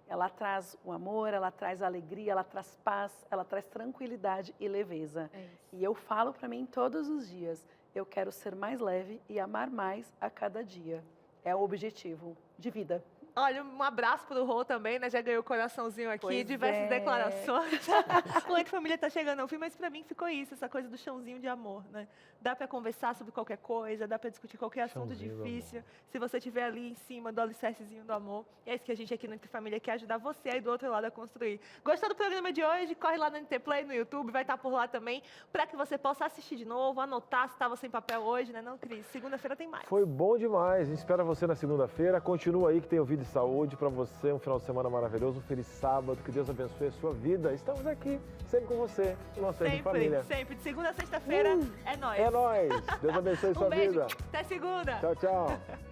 Ela traz o amor, ela traz alegria, ela traz paz, ela traz tranquilidade e leveza. E eu falo para mim todos os dias, eu quero ser mais leve e amar mais a cada dia. É o objetivo de vida. Olha, um abraço pro Rô também, né? Já ganhou o coraçãozinho aqui, Pois diversas declarações. O Entre Família tá chegando ao fim, mas pra mim ficou isso, essa coisa do chãozinho de amor, né? Dá pra conversar sobre qualquer coisa, dá pra discutir qualquer assunto Chãozinho do difícil, se você estiver ali em cima do alicercezinho do amor. E é isso que a gente aqui no Entre Família quer ajudar você aí do outro lado a construir. Gostou do programa de hoje? Corre lá no NT Play, no YouTube, vai estar por lá também, pra que você possa assistir de novo, anotar se estava sem papel hoje, né? Não, Cris? Segunda-feira tem mais. Foi bom demais. A gente espera você na segunda-feira. Continua aí que tem Vida e Saúde para você. Um final de semana maravilhoso. Um feliz sábado. Que Deus abençoe a sua vida. Estamos aqui sempre com você, no nosso Entre Família. Sempre. De segunda a sexta-feira é nóis. É nóis. Deus abençoe a sua Um beijo. vida. Até segunda. Tchau, tchau.